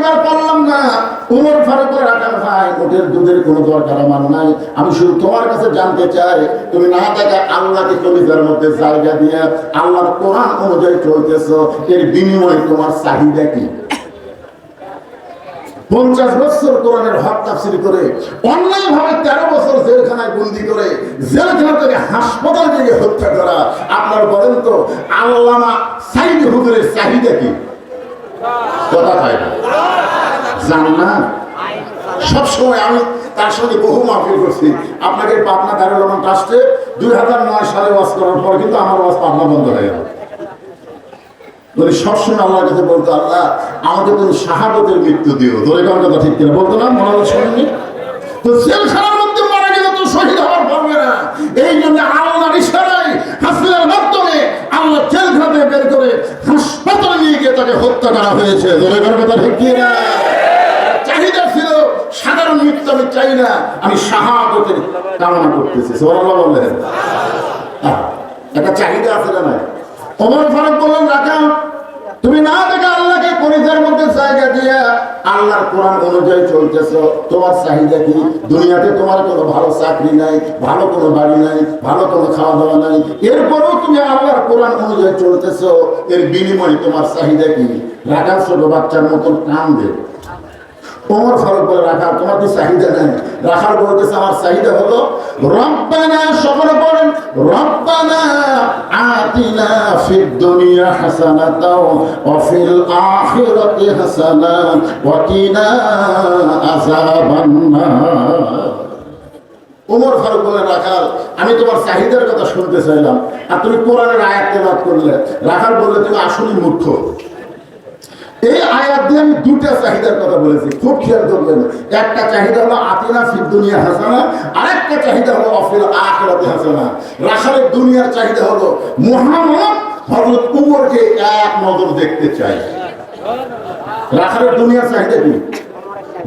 পরিবার পারলাম না। উমর ফারুকের রাখাল ভাই, ওদের দুধের কোনো দরকার আমার নাই। আমি শুধু তোমার কাছে জানতে চাই, তুমি না দেখা আল্লাহকে কলিজার মধ্যে জায়গা দিয়ে আল্লাহর কোরআন অনুযায়ী চলতেছো, এর বিনিময়ে তোমার চাহিদা কি? 50 বছর কোরআনের হক তাফসীর করে, অন্যায় ভাবে 13 বছর জেলখানায় বন্দী করে, জেলখানা থেকে হাসপাতাল থেকে হত্যা করা, আপনার বলেন তো আল্লামা সাইদ হুজুরের চাহিদা কি? কথা হয় না, জান্নাত। সবসময় আমি তার সঙ্গে বহু মাহফিল করছি। আপনাকে পাবনা দারুল উলুম ট্রাস্টে 2009 সালে ওয়াজ করার পর কিন্তু আমার ওয়াজ পাবনা বন্ধ হয়ে গেল। বলি সবসময় আল্লাহর কাছে বলতো, আল্লাহ আমাকে তুমি শাহাদাতের মৃত্যু দিও। ধরে কোন কথা ঠিক কিনা বলতো না? মনে হলো শুনিনি তো? জেলখানার মধ্যে মারা গেলে তো শহীদ হওয়ার পারবে না। এই জন্য আল্লাহর ইশারায় হাসিনার মাধ্যমে আল্লাহ জেলখানা থেকে বের করে হাসপাতালে নিয়ে গিয়ে তাকে হত্যা করা হয়েছে। ধরে কোন কথা ঠিক কিনা? চাহিদা ছিল সাধারণ মৃত্যু আমি চাই না, আমি শাহাদাতের কামনা করতেছি। সুবহানাল্লাহ বললেন। একটা চাহিদা আছে না? ওমর ফারুক বললেন, রাখা তুমি না দেখে আল্লাহকে কলিজার মধ্যে জায়গা দিয়ে আল্লাহর কোরআন অনুযায়ী চলতেছো, তোমার চাহিদা কি? দুনিয়াতে তোমার কোনো ভালো চাকরি নাই, ভালো কোনো বাড়ি নাই, ভালো কোনো খাওয়া দাওয়া নাই, এরপরেও তুমি আল্লাহর কোরআন অনুযায়ী চলতেছো, এর বিনিময়ে তোমার চাহিদা কি? রাখা ছোট বাচ্চার মতন কান্দে। ওমর ফারুক বলে, রাখা তোমার কি চাহিদা নাই? রাখার বলতেছে, আমার চাহিদা হলো রব্বানা, সকলে বলেন রব্বানা আতিনা ফিদ দুনিয়া হাসানাতাও ওয়া ফিল আখিরাতি হাসানাতাও ওয়া কিনা আযাবান নার। ওমর ফারুক বলে, রাখাল আমি তোমার চাহিদার কথা শুনতে চাইলাম, আর তুমি কোরআনের আয়াত তেলাওয়াত করলে। রাখাল বললে, তুমি আসলে মূর্খ। এই আয়াত দিয়ে আমি দুটা চাহিদার কথা বলেছি, খুব খেয়াল করবেন। একটা চাহিদা হলো আতিনা ফিদ দুনিয়া হাসানা, আরেকটা চাহিদা হলো অফিল আখিরাতি হাসানা। রাখালের দুনিয়ার চাহিদা হলো মুহাম্মদ হযরত উমরকে এক নজর দেখতে চাই। রাখালের দুনিয়ার চাহিদা কি?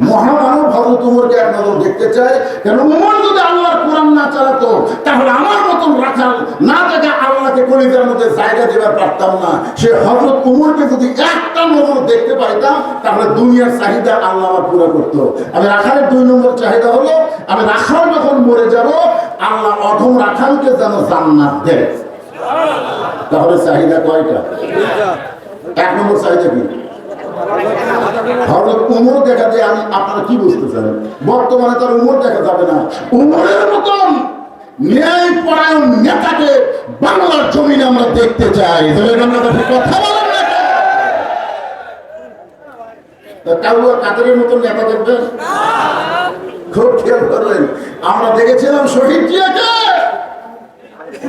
মহামানব হযরত উমরকে এক নজর দেখতে চায়। কেন? উমর যদি আল্লাহর কোরআন না চালাতো, তাহলে আমার মতন রাখাল না দেখে আল্লাহকে কলিজার মধ্যে জায়গা দেবার পারতাম না। সে হযরত উমরকে যদি একটা নজর দেখতে পাইতাম, তাহলে দুনিয়ার চাহিদা আল্লাহ আমার পুরো করতো। আমি রাখালের 2 নম্বর চাহিদা হলো, আমি রাখাল যখন মরে যাব, আল্লাহ অধম রাখালকে যেন জান্নাত দেয়। তাহলে চাহিদা কয়টা? 1 নম্বর চাহিদা কি? হযরত উমর দেখা যায়। আমি আপনারা কি বুঝতে চান? বর্তমানে তার উমর দেখা যাবে না। উমরের মতন ন্যায়পরায়ণ নেতাকে বাংলার জমিনে আমরা দেখতে চাই। কথা বলেন না, কাউয়া কাদেরের মতন নেতা দেখবেন? খুব খেয়াল করবেন। আমরা দেখেছিলাম শহীদ জিয়াকে।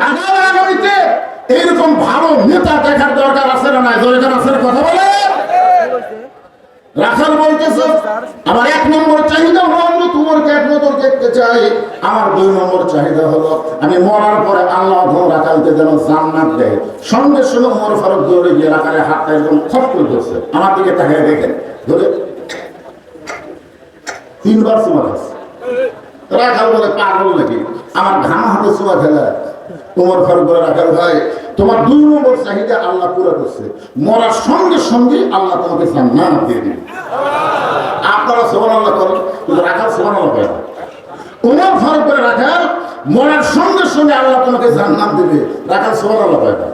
আগামীতে এইরকম ভালো নেতা দেখার দরকার আছে না নাই? দরকার আছে, কথা বলে। রাখাল বলতেছে, আমার 1 নম্বর চাহিদা হলো আমি তোমাকে এক নজর দেখতে চাই। আমার 2 নম্বর চাহিদা হলো, আমি মরার পরে আল্লাহ রাখালকে যেন জান্নাত দেয়। সঙ্গে সঙ্গে ওমর ফারুক দৌড়ে গিয়ে রাখালের হাতটা একদম খপ করে ধরছে। আমার দিকে তাকিয়ে দেখেন, ধরে 3 বার চুমা খাচ্ছে। রাখাল বলে, পাগল নাকি? আমার ঘাম হাতে চুমা খেলা। ওমর ফারুক বলে, রাখাল ভাই তোমার 2 নম্বর চাহিদা আল্লাহ পুরো করছে, মরার সঙ্গে সঙ্গে আল্লাহ তোমাকে জান্নাত দিয়ে দিবে। আপনারা সুবহানাল্লাহ করেন, কিন্তু রাখাল সুবহানাল্লাহ করে না। ওমর ফারুক বলে, রাখাল মরার সঙ্গে সঙ্গে আল্লাহ তোমাকে জান্নাত দিবে। রাখাল সুবহানাল্লাহ করে না।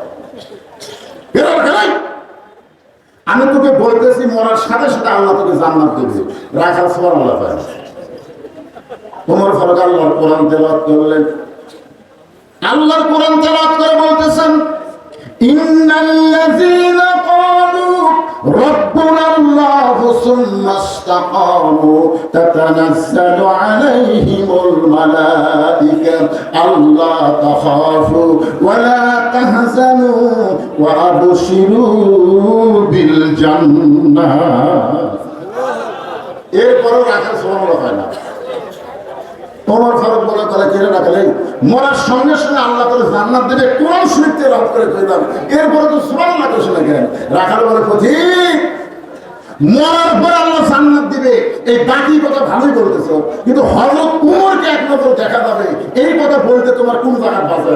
আমি তোকে বলতেছি মরার সাথে সাথে আল্লাহ তোকে জান্নাত দিবে। রাখাল সুবহানাল্লাহ করে না। ওমর ফারুক আল্লাহর কোরআন তেলাওয়াত করলেন। আল্লাহর কোরআন তেলাওয়াত করে বলতেছেন, ইন্নাল্লাযীনা ক্বালু রাব্বুনাল্লাহু সুম্মা ইসতাকামু তাতানাজ্জালু আলাইহিমুল মালায়েকা আল্লা তাখাফু ওয়া লা তাহজানু ওয়া আবশিরু বিল জান্নাহ। এরপরও রাখাল সুবহানাল্লাহ হয় না। ওমর ফারুক বলে, তাহলে কেড়ে রাখলেন মরার সঙ্গে সঙ্গে আল্লাহ তাআলা জান্নাত দেবে। কোরআন শরীফ তেলাওয়াত করে কইলাম, এরপরে তো সুবহানাল্লাহ কইছেন না কেন? রাখাল বলে, পথিক মরার পর আল্লাহ জান্নাত দিবে, এই বাকি কথা ভালোই বলতেছো, কিন্তু হযরত উমরকে এক নজর দেখা যাবে, এই কথা বলতে তোমার কোন জায়গা বাজে?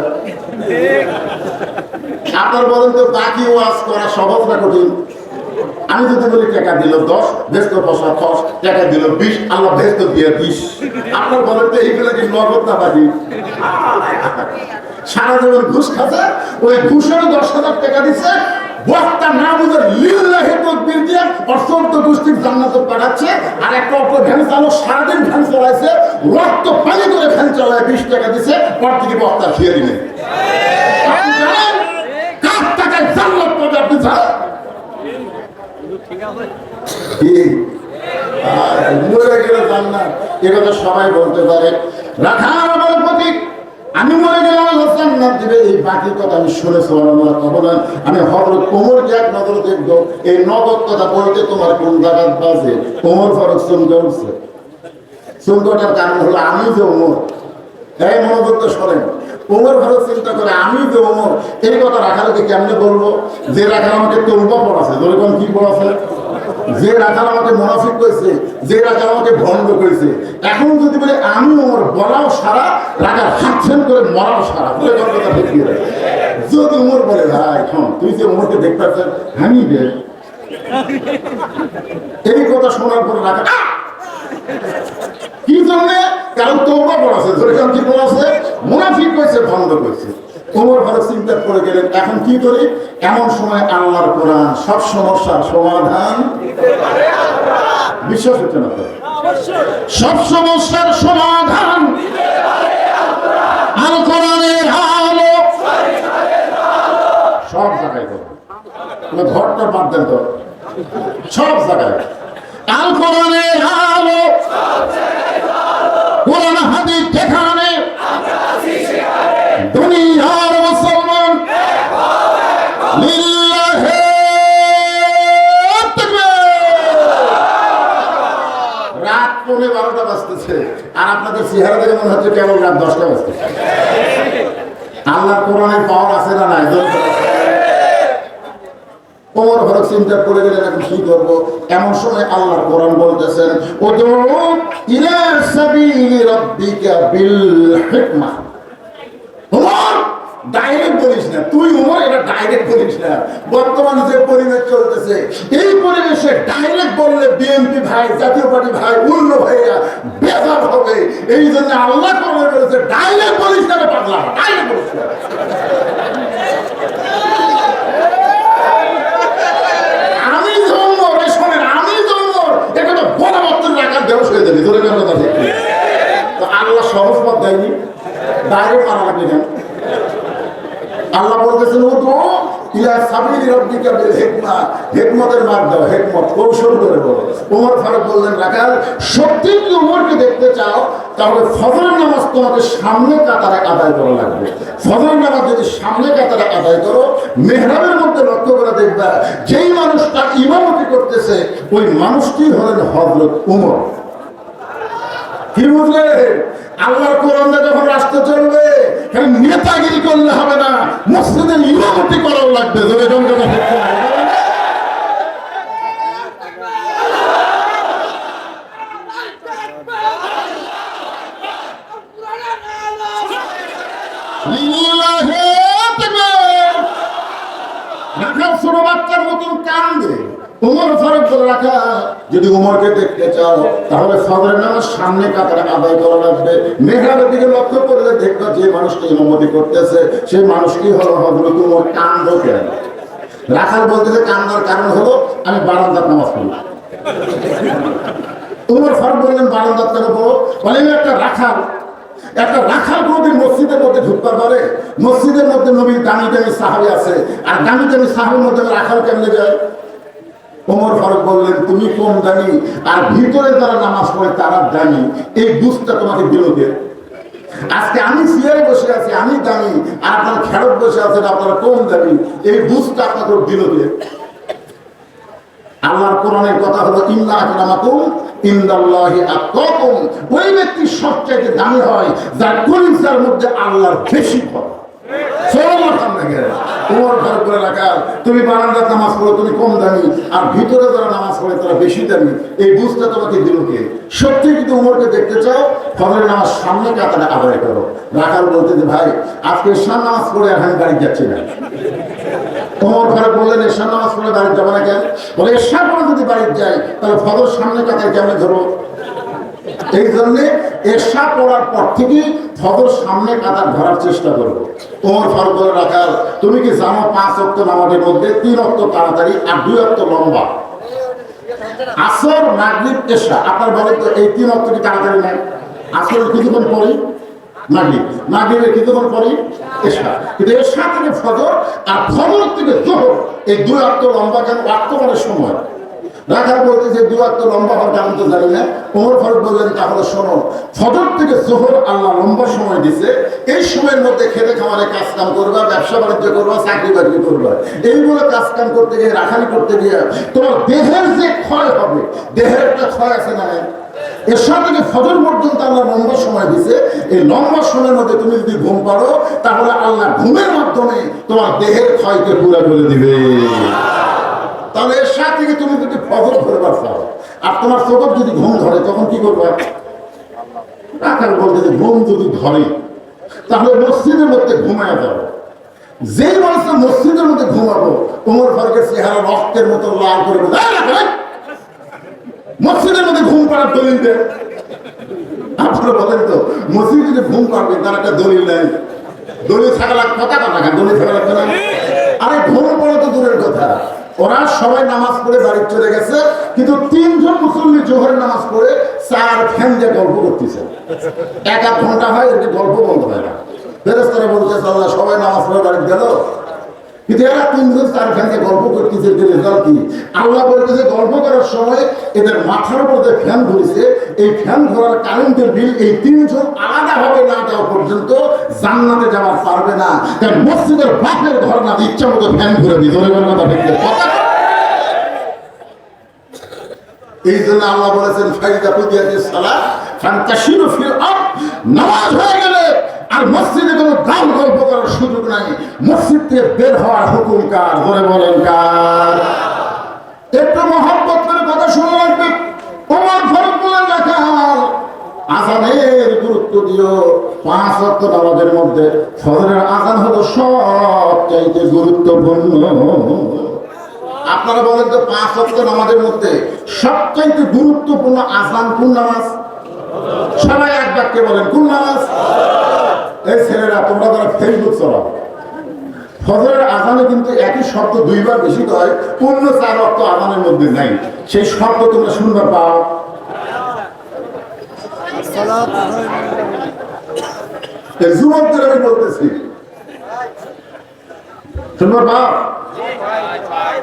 আপনার বলেন তো, বাকি ওয়াজ করা সহজ না কঠিন? আমি যদি বলি টাকা দিল 10, ভেস্ত পয়সা 10, টাকা দিল 20, আল্লাহ ভেস্ত দিয়ে 20। আপনার বলেন তো এইগুলো কি নগদ না বাকি? সারা জীবন ঘুষ খাচ্ছে, ওই ঘুষের 10,000 টাকা দিচ্ছে, বক্তা না বুঝে লিল্লাহি তাকবীর দিয়ে অসন্ত গোষ্ঠীর জান্নাতে পাঠাচ্ছে। আর একটা অটো ভ্যান চালক সারাদিন ভ্যান চালাইছে, রক্ত পানি করে ভ্যান চালায়, 20 টাকা দিচ্ছে, পর থেকে বক্তা খেয়ে দিলেন। আপনি জানেন কার টাকায় জান্নাত পাবে? আপনি জানেন মরে গেলে জান্নাত, এটা সবাই বলতে পারে। রাখার আমার প্রতীক, আমি মরে গেলে আল্লাহ জান্নাত দিবে, এই বাকি কথা আমি শুনে সুবহানাল্লাহ বলেন। আমি হযরত ওমরকে এক নজর দেখবো, এই নগদ কথা বলতে তোমার কোন জায়গায় বাজে? ওমর ফারুক চমকে উঠছে। চমকাটার কারণ হলো আমি যে ওমর, এই মনোযোগ তো শোনেন। ওমর ফারুক চিন্তা করে আমি যে ওমর, এই কথা রাখালকে কেমনে বলবো? যে রাখাল আমাকে তওবা পড়াছে, যেরকম কি পড়াছে, যে রাখাল আমাকে মুনাফিক করেছে, যে রাখাল আমাকে ভণ্ড করেছে, এখন যদি বলে আমি ওমর, বলাও সারা, রাখাল হাতছেন করে মরাও সারা, বলে কথা ঠিক করে। যদি ওমর বলে ভাই শোন, তুই যে ওমরকে দেখতে পাচ্ছেন, আমি বে, এই কথা শোনার পরে রাখাল কি জন্যে? কারণ তওবা পড়াছে, যেরকম কি পড়াছে, মুনাফিক করেছে, ভণ্ড করেছে। ওমর ফারুক চিন্তা করে গেলেন, এখন কি করি? এমন সময় আল্লাহর কোরআন সব সমস্যার সমাধান। বিশ্বাস হচ্ছে না তো? সব সমস্যার সমাধান আল কোরআনের আলো, সব জায়গায় করবে, ঘরটা বাদ দেন তো, সব জায়গায় আল কোরআনের আলো, কোরআন হাদিস যেখানে, দুনিয়ার মুসলমান লিল্লাহি তাকবীর। রাত 12টা বাজতেছে, আর আপনাদের চেহারা দেখে মনে হচ্ছে কেবল রাত 10টা বাজতেছে। আল্লাহর কোরআনের পাওয়ার আছে না নাই? ওমর ফারুক চিন্তা করে গেলেন, এখন কি করবো? এমন সময় আল্লাহর কোরআন বলতেছেন, উদউ ইলা সাবিলি রাব্বিকা বিল হিকমাহ। ওমর ডাইরেক্ট বলিস না, তুই ওমর এটা ডাইরেক্ট বলিস না। বর্তমানে যে পরিবেশ চলতেছে, এই পরিবেশে ডাইরেক্ট বললে বিএনপি ভাই, জাতীয় পার্টি ভাই, অন্য ভাইরা বেজার হবে। এই জন্য আল্লাহ কোরআন বলেছে ডাইরেক্ট বলিস না, পাগলা, ডাইরেক্ট বলিস না। আমি জন্মর, শোনেন, আমি জন্মর, এটা তো বড় মাত্র রাখার দেওয়া হয়ে যাবে, ধরে কেন কথা ঠিক। তো আল্লাহ সহজ পথ দেয়নি, ডাইরেক্ট মারা লাগবে কেন? আল্লাহ বলতেছেন উদউ ইলা সাবিলি রাব্বিকা বিল হিকমা, হিকমতের মার্গ দাও, হিকমত কৌশল করে বলো। ওমর ফারুক বললেন, রাখাল সত্যি যদি ওমরকে দেখতে চাও, তাহলে ফজরের নামাজ তোমাকে সামনে কাতারে আদায় করা লাগবে। ফজরের নামাজ যদি সামনে কাতারে আদায় করো, মেহরাবের মধ্যে লক্ষ্য করে দেখবা যেই মানুষটা ইমামতি করতেছে, ওই মানুষটি হলেন হযরত ওমর। কি বুঝলে? আল্লাহর কোরআন যখন রাষ্ট্র চলবে, নেতাগিরি করলে হবে না, মসজিদের ইমামতি করাও লাগবে। ছোট বাচ্চার মতন কান্দে। ওমর ফারুক বলে, রাখা যদি ওমরকে দেখতে চাও, তাহলে ফজরের নামাজ সামনে কাতারে আদায় করা লাগবে। মেহরাবের দিকে লক্ষ্য করলে দেখবা যে মানুষটি ইমামতি করতেছে, সেই মানুষটি হলো হযরত ওমর। কান্দো কেন? রাখাল বলতেছে কান্দার কারণ হলো আমি বারান্দার নামাজ পড়ি। ওমর ফারুক বললেন, বারান্দার কেন পড়ো? বলে একটা রাখাল, একটা রাখাল কোনদিন মসজিদের মধ্যে ঢুকতে পারে? মসজিদের মধ্যে নবীর দামি দামি সাহাবী আছে, আর দামি দামি সাহাবীর মধ্যে রাখাল কেমনে যায়? ওমর ফারুক বললেন, তুমি কম দামি, আর ভিতরে যারা নামাজ পড়ে তারা দামি। এই বুঝটা তোমাকে দিল কে? আজকে আমি চেয়ারে বসে আছি, আমি দামি, আর আপনারা খেরত বসে আছেন, আপনারা কম দামি। এই বুঝটা আপনাকে দিল কে? আল্লাহর কোরআনের কথা হলো, ইন্না আকরামাকুম ইনদাল্লাহি আতকাকুম। ওই ব্যক্তি সবচেয়ে দামি হয় যার কলিজার মধ্যে আল্লাহর বেশি ভয়। তুমি বারান্দার নামাজ পড়ো, তুমি কম দামি, আর ভিতরে যারা নামাজ পড়ে তারা বেশি দামি। এই বুঝটা তোমাকে দিল কে? সত্যি যদি উমরকে দেখতে চাও, ফজরের নামাজ সামনে কাতারে আদায় করো। রাখাল বলতে যে ভাই, আজকে ঈশার নামাজ পড়ে আর আমি বাড়ি যাচ্ছি না। ওমর ফারুক বললেন এশার নামাজ পড়লে বাড়ির যাবো না কেন? বলে এশার পরে যদি বাড়ির যাই তাহলে ফজর সামনে কাতার কেমনে ধরবো? এই জন্যে এশা পড়ার পর থেকেই ফজর সামনে কাতার ধরার চেষ্টা করবো। ওমর ফারুক বলে রাখাল তুমি কি জানো 5 ওয়াক্ত নামাজের মধ্যে 3 ওয়াক্ত তাড়াতাড়ি আর 2 ওয়াক্ত লম্বা। আসর মাগরিব এশা আপনার বলেন তো এই 3 ওয়াক্ত কি তাড়াতাড়ি নাই? আসরের কিছুক্ষণ পরেই মাগরিব, মাগরিবের কিছুক্ষণ পরেই এশা, কিন্তু এশা থেকে ফজর আর ফজর থেকে যোহর এই 2 ওয়াক্ত লম্বা কেন? ওয়াক্ত মানে সময় রাখার বলতে যে 2 ওয়াক্ত লম্বা হওয়ার কারণ তো জানি না। ওমর ফারুক বললেন তাহলে শোনো, ফজর থেকে যোহর আল্লাহ লম্বা সময় দিছে, এই সময়ের মধ্যে খেতে খামারে কাজ কাম করবা, ব্যবসা বাণিজ্য করবা, চাকরি বাকরি করবা, এইগুলো কাজ কাম করতে গিয়ে রাখালি করতে গিয়ে তোমার দেহের যে ক্ষয় হবে, দেহের একটা ক্ষয় আছে না? এশা থেকে ফজর পর্যন্ত আল্লাহ লম্বা সময় দিছে, এই লম্বা সময়ের মধ্যে তুমি যদি ঘুম পারো তাহলে আল্লাহ ঘুমের মাধ্যমে তোমার দেহের ক্ষয়কে পুরা করে দিবে। তাহলে এশা থেকে তুমি যদি ফজর ধরবার চাও আর তোমার চোখ যদি ঘুম ধরে তখন কি করবে? রাখাল বলতে যে ঘুম যদি ধরে তাহলে মসজিদের মধ্যে ঘুমায় যাবো। যেই মানুষের মসজিদের মধ্যে ঘুমাবো ওমর ফারুকের চেহারা রক্তের মতো লাল করে মসজিদের মধ্যে ঘুম পাড়ার দলিল দেন। আপনারা বলেন তো মসজিদে যদি ঘুম পাড়বে তার একটা দলিল নেই? দলিল থাকা লাগবে, কথা কথা দলিল থাকা লাগবে না? আরে ঘুম পড়া তো দূরের কথা, ওরা সবাই নামাজ পড়ে বাড়ি চলে গেছে, কিন্তু 3 জন মুসল্লি জোহরের নামাজ পড়ে 4 ফ্যান দিয়ে গল্প করতেছে। 1-1 ঘন্টা হয় এর গল্প বন্ধ হয় না। ফেরেশতারা বলতেছে আল্লাহ সবাই নামাজ পড়ে বাড়ি গেল, কিন্তু এরা 3 জন 4 ফ্যান দিয়ে গল্প করতেছে। রেজাল্ট কি? আল্লাহ বলতেছে গল্প করার সময় এদের মাথার উপর যে ফ্যান ঘুরেছে এই ফ্যান ঘোরার কারেন্টের বিল এই 3 জন আলাদাভাবে না দেওয়া পর্যন্ত জান্নাতে যাওয়ার পারবে না। কারণ মসজিদের বাপের ঘর না ইচ্ছা মতো ফ্যান ঘুরে দিই। ধরে কথা ঠিক কথা। এই জন্য আল্লাহ বলেছেন ফাইদা কুদিয়াতিস সালাত ফান্তাশিরু ফিল আরদ, নামাজ হয়ে গেলে আর মসজিদে কোনো গান গল্প করার সুযোগ নাই। মসজিদ থেকে বের হওয়ার হুকুম কার? ধরে বলেন কার? একটু মহব্বত করে কথা শুনে রাখবে। ওমর ফারুক বলেন রাখাল আজানের গুরুত্ব দিও। 5 ওয়াক্ত নামাজের মধ্যে ফজরের আজান হলো সবচাইতে গুরুত্বপূর্ণ। আপনারা বলেন তো 5 ওয়াক্ত নামাজের মধ্যে সবচাইতে গুরুত্বপূর্ণ আজান কোন নামাজ? সবাই এক বাক্যে বলেন কোন নামাজ? এই ছেলেরা তোমরা যারা ফেসবুক চালাও, ফজরের আজানে কিন্তু একই শব্দ 2 বার বেশি হয়, অন্য 4 ওয়াক্ত আজানের মধ্যে নাই। সেই শব্দ তোমরা শুনবার পাও? যুবকদের আমি বলতেছি শুনবার পাও,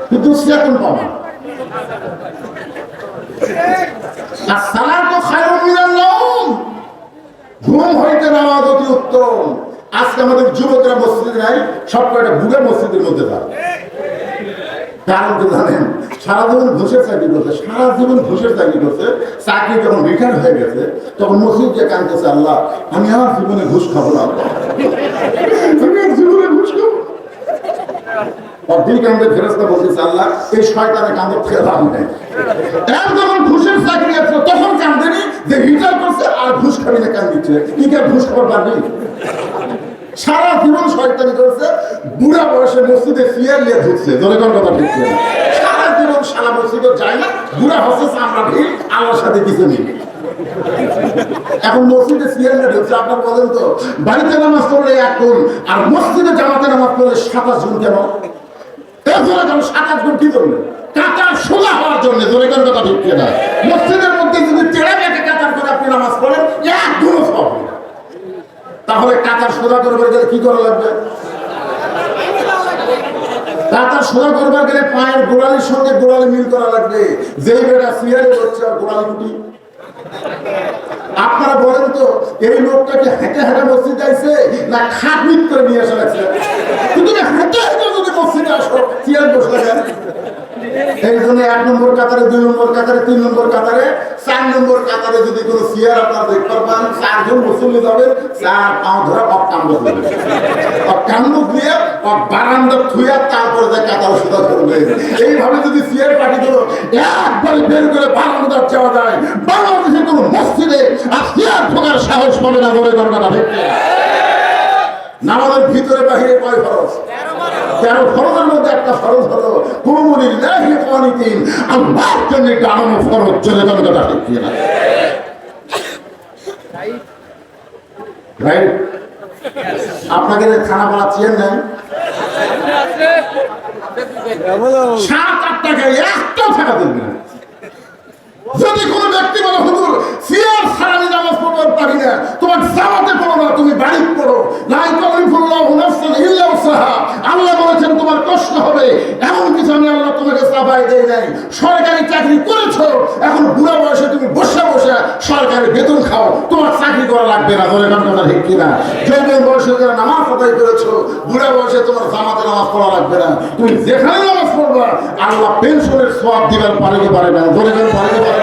কিন্তু সেরকম পাবো। ঘুম হইতে নামাজ অতি উত্তম। আজকে আমাদের যুবকরা মসজিদে নাই, সব কয়টা বুড়া মসজিদের মধ্যে থাকে। কারণ কি জানেন? সারা জীবন ঘুষের চাকরি করছে, সারা জীবন ঘুষের চাকরি করছে, চাকরি যখন রিটায়ার হয়ে গেছে তখন মসজিদ যে কাঁদতেছে আল্লাহ আমি আমার জীবনে ঘুষ খাবো না, জীবনে ঘুষ খাবো। অর্ধেক আমাদের ফেরেশতা বলতেছে আল্লাহ এই শয়তানের কাঁদর থেকে লাভ নেই। এর যখন ঘুষের চাকরি আছে তখন কাঁদেনি যে রিটায়ার করছে আর ঘুষ খাবি না, কান দিচ্ছে কি কে ঘুষ খাবার পারবি? সারা জীবন শয়তানি করছে, বুড়া বয়সে মসজিদে চেয়ার নিয়ে ঢুকছে। জনগণ কথা ঠিক না? সারা জীবন সারা মসজিদে যায় না, বুড়া হচ্ছে আমরা ভিড় আল্লাহর সাথে কিছু নেই। এখন মসজিদে চেয়ার নিয়ে ঢুকছে। আপনার বলেন তো বাড়িতে নামাজ পড়লে 1 গুণ আর মসজিদে জামাতে নামাজ পড়লে 27 গুণ কেন? এর জন্য কেন 27 গুণ কি করবে? কাতার সোজা হওয়ার জন্য। জনগণ কথা ঠিক না? মসজিদের মধ্যে যদি টেরা বেঁকে কাতার করে আপনি নামাজ পড়েন 1 গুণও সওয়াব হবে। তাহলে কাতার সোজা করবার গেলে কি করা লাগবে? কাতার সোজা করবার গেলে পায়ের গোড়ালির সঙ্গে গোড়ালি মিল করা লাগবে। যেই বেটা সিয়ারে হচ্ছে আর গোড়ালি কুটি। আপনারা বলেন তো এই লোকটাকে হেঁটে হেঁটে মসজিদে আইছে না খাটমিট করে নিয়ে আসা লাগছে? তুমি হেঁটে হেঁটে যদি মসজিদে আসো চেয়ার বসে লাগেন। এই জন্য 1 নম্বর কাতারে, 2 নম্বর কাতারে, 3 নম্বর কাতারে, 4 নম্বর কাতারে যদি কোনো চেয়ার আপনার দেখতে পান 4 জন মুসল্লি যাবেন, 4 পাও ধরে অকাণ্ড করবেন, অকাণ্ড দিয়ে বারান্দা থুয়া তারপরে যে কাতার সোজা করবেন। এইভাবে যদি চেয়ার পাঠিয়ে দিল একবার বের করে বারান্দা যাওয়া যায়, বাংলাদেশের কোনো মসজিদে আর চেয়ার ঢোকার সাহস পাবে না। বলে দরকার ঠিক নামাজের ভিতরে বাহিরে কয় ফরজ? তেরো ফরজের মধ্যে একটা ফরজ হলো কুমুলিল্লাহি কানিতিন, আল্লাহর জন্য দাঁড়ানো ফরজ। চলে যান কথা ঠিক কিনা? রাইট? আপনাকে খানা বানাচ্ছেন না 7-8 টাকায় একটা টাকা দেবেন না। যদি কোনো ব্যক্তি বলে হুজুর সিয়ার ছাড়া আমি নামাজ পড়তে পারি না, তোমার জামাতে পড়ো না, তুমি বাড়ি পড়ো, লা ইউকাল্লিফুল্লাহু নাফসান ইল্লা উসআহা, আল্লাহ বলেছেন তোমার কষ্ট হবে, এমন কিছু আমি আল্লাহ তোমাকে চাপাই দেই নাই। সরকারি চাকরি করেছো, এখন বুড়া বয়সে তুমি বসে বসে সরকারি বেতন খাও, তোমার চাকরি করা লাগবে না। বলে কোন কথা ঠিক কিনা? যৌবন বয়সে যারা নামাজ আদায় করেছো, বুড়া বয়সে তোমার জামাতে নামাজ পড়া লাগবে না, তুমি যেখানে নামাজ পড়বা আল্লাহ পেনশনের সওয়াব দিবার পারে কি পারে না? বলে কোন পারে কি পারে?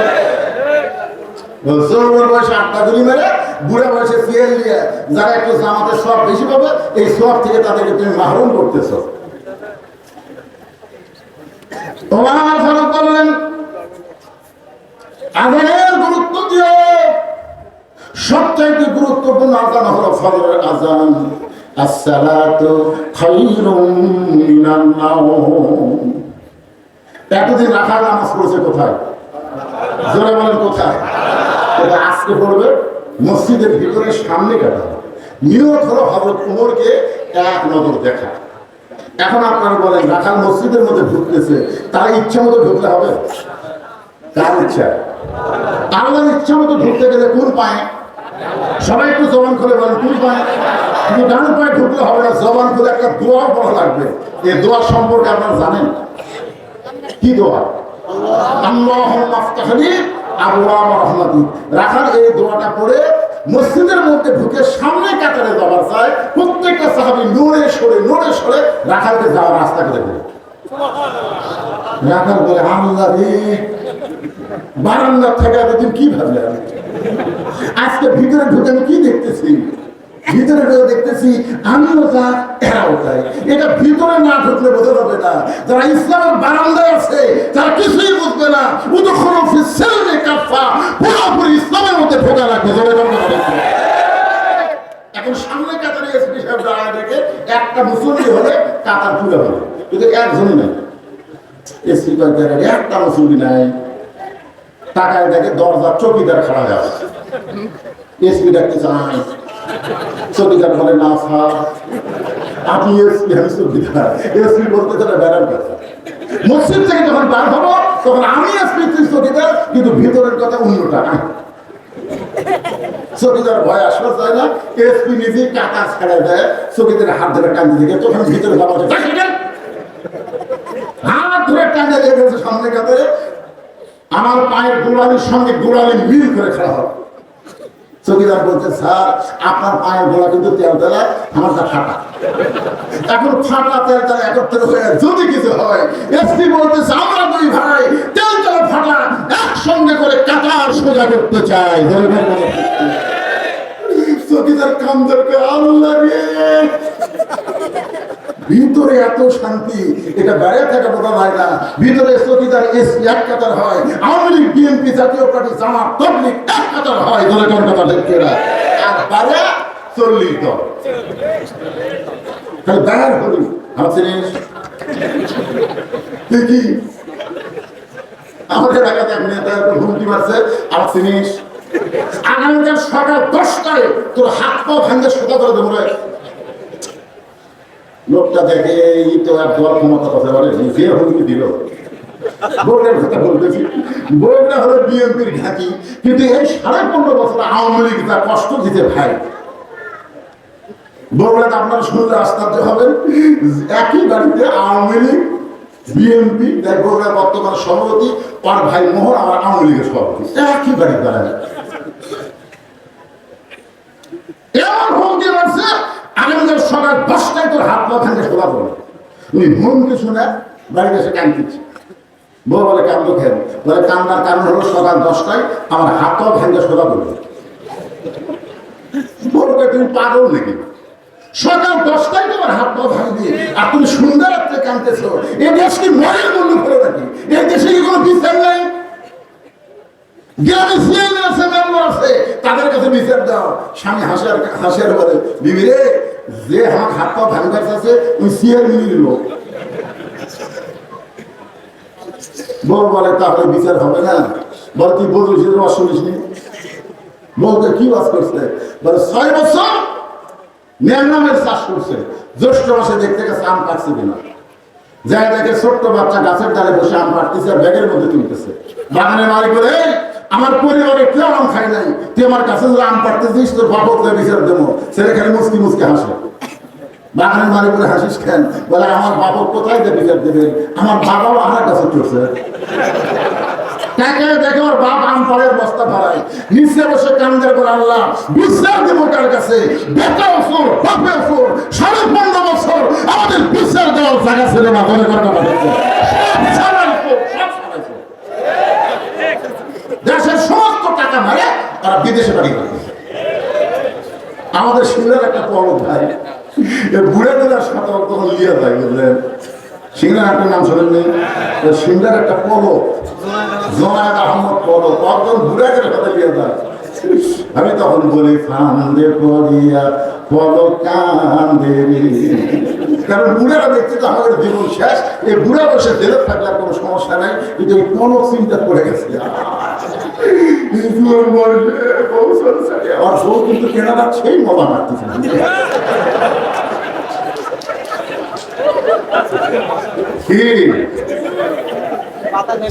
যৌবন বয়সে 8টা গুলি মেরে বুড়া বয়সে সিএল দিয়ে যারা একটু জামাতের সওয়াব বেশি পাবে, এই সওয়াব থেকে তাদেরকে তুমি মাহরুম করতেছো। ওমর ফারুক বললেন আযানের গুরুত্ব দিও, সবচাইতে গুরুত্বপূর্ণ আযান হলো ফজরের আযান। আসসালাতু খায়রুম মিনান নাওম। এতদিন রাখার নামাজ পড়েছে কোথায়? জোরে বলেন কোথায়? এটা আজকে পড়বে মসজিদের ভিতরে সামনে কাটা। নিয়ত হলো হযরত ওমরকে এক নজর দেখা। এখন আপনারা বলেন রাখাল মসজিদের মধ্যে ঢুকতেছে, তার ইচ্ছা মতো ঢুকলে হবে? তার ইচ্ছা। আল্লাহর ইচ্ছা মতো ঢুকতে গেলে কোন পায়ে? সবাই একটু জবান খুলে বলেন কোন পায়ে? কিন্তু ডান পায়ে ঢুকলে হবে না, জবান খুলে একটা দোয়া পড়া লাগবে। এই দোয়া সম্পর্কে আপনারা জানেন কি দোয়া? আল্লাহুম্মা আফতাহলি আবওয়াব রাহমাতিক। রাখাল এই দোয়াটা পড়ে মসজিদের মধ্যে ঢুকে সামনে কাতারে যাবার চায়। প্রত্যেকটা সাহাবী নড়ে সরে রাখালকে যাওয়ার রাস্তা করে দেবে। রাখাল বলে আল্লাহ রে, বারান্দা থেকে এতদিন কি ভাবলেন? আজকে ভিতরে ঢুকে আমি কি দেখতেছি? ভিতরে ঢুকে দেখতেছি আমিও যা এরাও তাই। এটা ভিতরে না ঢুকলে বোঝা যাবে না। যারা ইসলামের বারান্দায় আছে তারা কিছুই বুঝবে না। উদখুলু ফিস সিলমি কাফা, পুরোপুরি ইসলামের মধ্যে ঢোকা লাগবে। এখন সামনে কাতারে এসপি সাহেব দাঁড়ায় দেখে একটা মুসল্লি হলে কাতার পুরো হবে, কিন্তু একজনই নাই। এসপি কাতারে একটা মুসল্লি নাই। টাকায় দেখে দরজা চৌকিদার খাড়া যাবে। এসপি ডাকতে চায়, চৌকিদার বলে না স্যার আপনি এসপি, আমি চৌকিদার। এসপি বলতে চায় বেড়ার কথা। মসজিদ থেকে যখন বার হবো তখন আমি এসপি, তুই চৌকিদার, কিন্তু ভিতরের কথা অন্যটা। চৌকিদার ভয় আসবে চায় না, এসপি নিজে টাকা ছাড়া দেয়, চৌকিদার হাত ধরে টানতে দিকে, তখন ভিতরে যাওয়া হাত ধরে টানতে লেগেছে সামনে কাতারে। আমার পায়ের গোড়ালির সঙ্গে গোড়ালি মিল করে খাওয়া হবে। চৌকিদার বলছে স্যার আপনার পায়ের গোড়া কিন্তু তেল তেলা, আমারটা ফাটা। এখন ফাটা তেল তেলা একত্রে হয়ে যদি কিছু হয়, এসপি বলতেছে আমরা দুই ভাই তেল তেলা ফাটা একসঙ্গে করে কাতার সোজা করতে চাই। চৌকিদার কাম দরকার আল্লাহ রে, ভিতরে এত শান্তি, এটা বাইরে থেকে বোঝা যায় না। ভিতরে চৌকিদার এসপি এক কাতার হয়, আওয়ামী লীগ বিএনপি জাতীয় পার্টি জামাত তবলিগ এক কাতার হয়। ধরে কোন কথা দেখতে না, আর বাইরে 40 দল খালি বাইর হলি। আমার জিনিস দেখি আমাদের এলাকাতে এক নেতা হুমকি মারছে, আমার জিনিস আগামীকাল সকাল 10টায় তোর হাত পা ভাঙতে সোজা করে দেবো। লোকটা দেখে এই তো এক দল ক্ষমতা কথা বলে, নিজে হুমকি দিল। বোর্ডের কথা বলতেছি, বোর্ডটা হলো বিএনপির ঘাঁটি, কিন্তু এই 15.5 বছর আওয়ামী লীগ তার কষ্ট দিতে ভাই। বোর্ডটা আপনারা শুনলে আশ্চর্য হবেন, একই বাড়িতে আওয়ামী লীগ বিএনপি, তাই বোর্ডের বর্তমান সভাপতি আর ভাই মোহন আমার আওয়ামী লীগের সভাপতি, একই বাড়ি দাঁড়ায়। এমন হুমকি মারছে আগামীকাল সকাল 10টায় তোর হাত পা ভাঙে খোলা পড়বে। উনি হুমকি শুনে বাড়িতে এসে কাঁদতেছে। বউ বলে কান্দ খেয়ে, বলে কান্দার কারণ হলো সকাল 10টায় আমার হাত পা ভাঙে খোলা পড়বে। বলবে তুমি পাগল নাকি? সকাল 10টায় তোমার হাত পা ভাঙবে আর তুমি সুন্দর রাত্রে কাঁদতেছো। এই দেশ কি মনের মূল্য করে নাকি? এই দেশে কি কোনো বিচার নাই? গ্রামে সিএন আছে, মেম্বার আছে, তাদের কাছে বিচার দাও। স্বামী হাসের বলে বিবি রে যে আমার হাত পা ভাঙবার আছে ওই সিয়ার মিলির লোক। বউ বলে তাহলে বিচার হবে না। বলে তুই বলছিস ওয়াজ শুনিসনি? বলতে কি ওয়াজ করছে? বলে 6 বছর ন্যাংরামের চাষ করছে, জ্যৈষ্ঠ মাসে দেখতে গেছে আম পাকছে কিনা, যাই দেখে ছোট্ট বাচ্চা গাছের ডালে বসে আম পাড়তেছে আর ব্যাগের মধ্যে তুলতেছে। বাগানের মালিক বলে আমার পরিবারে কেউ আম খাই নাই, তুই আমার কাছে যদি আম পাড়তেছিস তোর বাপক বিচার দেবো। ছেলে খালি মুসকি মুসকি হাসে। বাগানের মালিক বলে হাসিস কেন? বলে আমার বাপক কোথায় দিয়ে বিচার দেবেন, আমার বাবাও আমার কাছে চলছে। তাকে দেখে ওর বাপ আম পরের বস্তা ভরায়, নিচে বসে কান্দের করে আল্লাহ বিচার দেব কার কাছে? বেটা অসুর, বাপে অসুর, 15.5 বছর আমাদের বিচার দেওয়ার জায়গা ছিল না। ধরে কথা বলেছে দেশের সমস্ত টাকা মারে তারা বিদেশে বাড়ি করতেছে। আমাদের সিংহের একটা পর্বত ভাই বুড়ে দিলার সাথে তখন লিয়া যায়, বুঝলেন? সিংহের একটা নাম শোনেননি? সিংহের একটা পর্বত জোনায়েদ আহমদ পর্বত, একদম বুড়ে গেলে সাথে লিয়া যায়। আমি তখন বলি ফান্দে পড়িয়া পলক কান্দে, কারণ বুড়ারা দেখতে তো আমাদের জীবন শেষ। এই বুড়া বসে জেলে থাকলে কোনো সমস্যা নাই, কিন্তু এই পলক চিন্তা করে গেছে। আমার বউ কিন্তু কেনারা সেই মজা মারতেছে।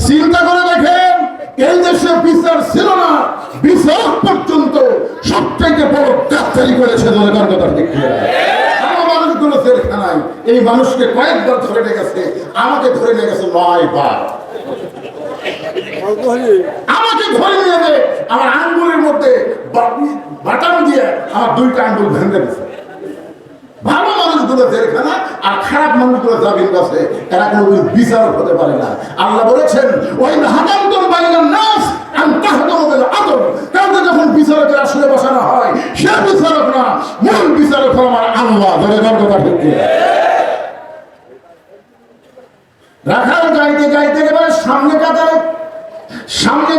চিন্তা করে দেখেন, এই দেশে বিচার ছিল না, বিচার পর্যন্ত সবথেকে বড় ডাক্তারি করেছে জনগণ কথা ঠিক। মানুষগুলো জেলখানায় এই মানুষকে কয়েকবার ধরে নিয়ে গেছে, আমাকে ধরে নিয়ে গেছে 9 বার। আমাকে ধরে নিয়ে গেছে, আমার আঙ্গুলের মধ্যে বাটাম দিয়ে আমার 2টা আঙ্গুল ভেঙে গেছে। ভালো মানুষগুলো জেলখানা আর খারাপ মানুষগুলো জামিন গেছে, এরা কোনো বিচারক হতে পারে না। আল্লাহ বলেছেন ওই হাকামতুল বাইনান নাস আন তাহকুমু বিল আদল, কাউকে যখন বিচারকের আসনে বসানো হয় সে বিচারক না, মূল বিচারক হলো আমার আল্লাহ। ধরে কথা ঠিক রাখাল যাইতে যাইতে একেবারে সামনে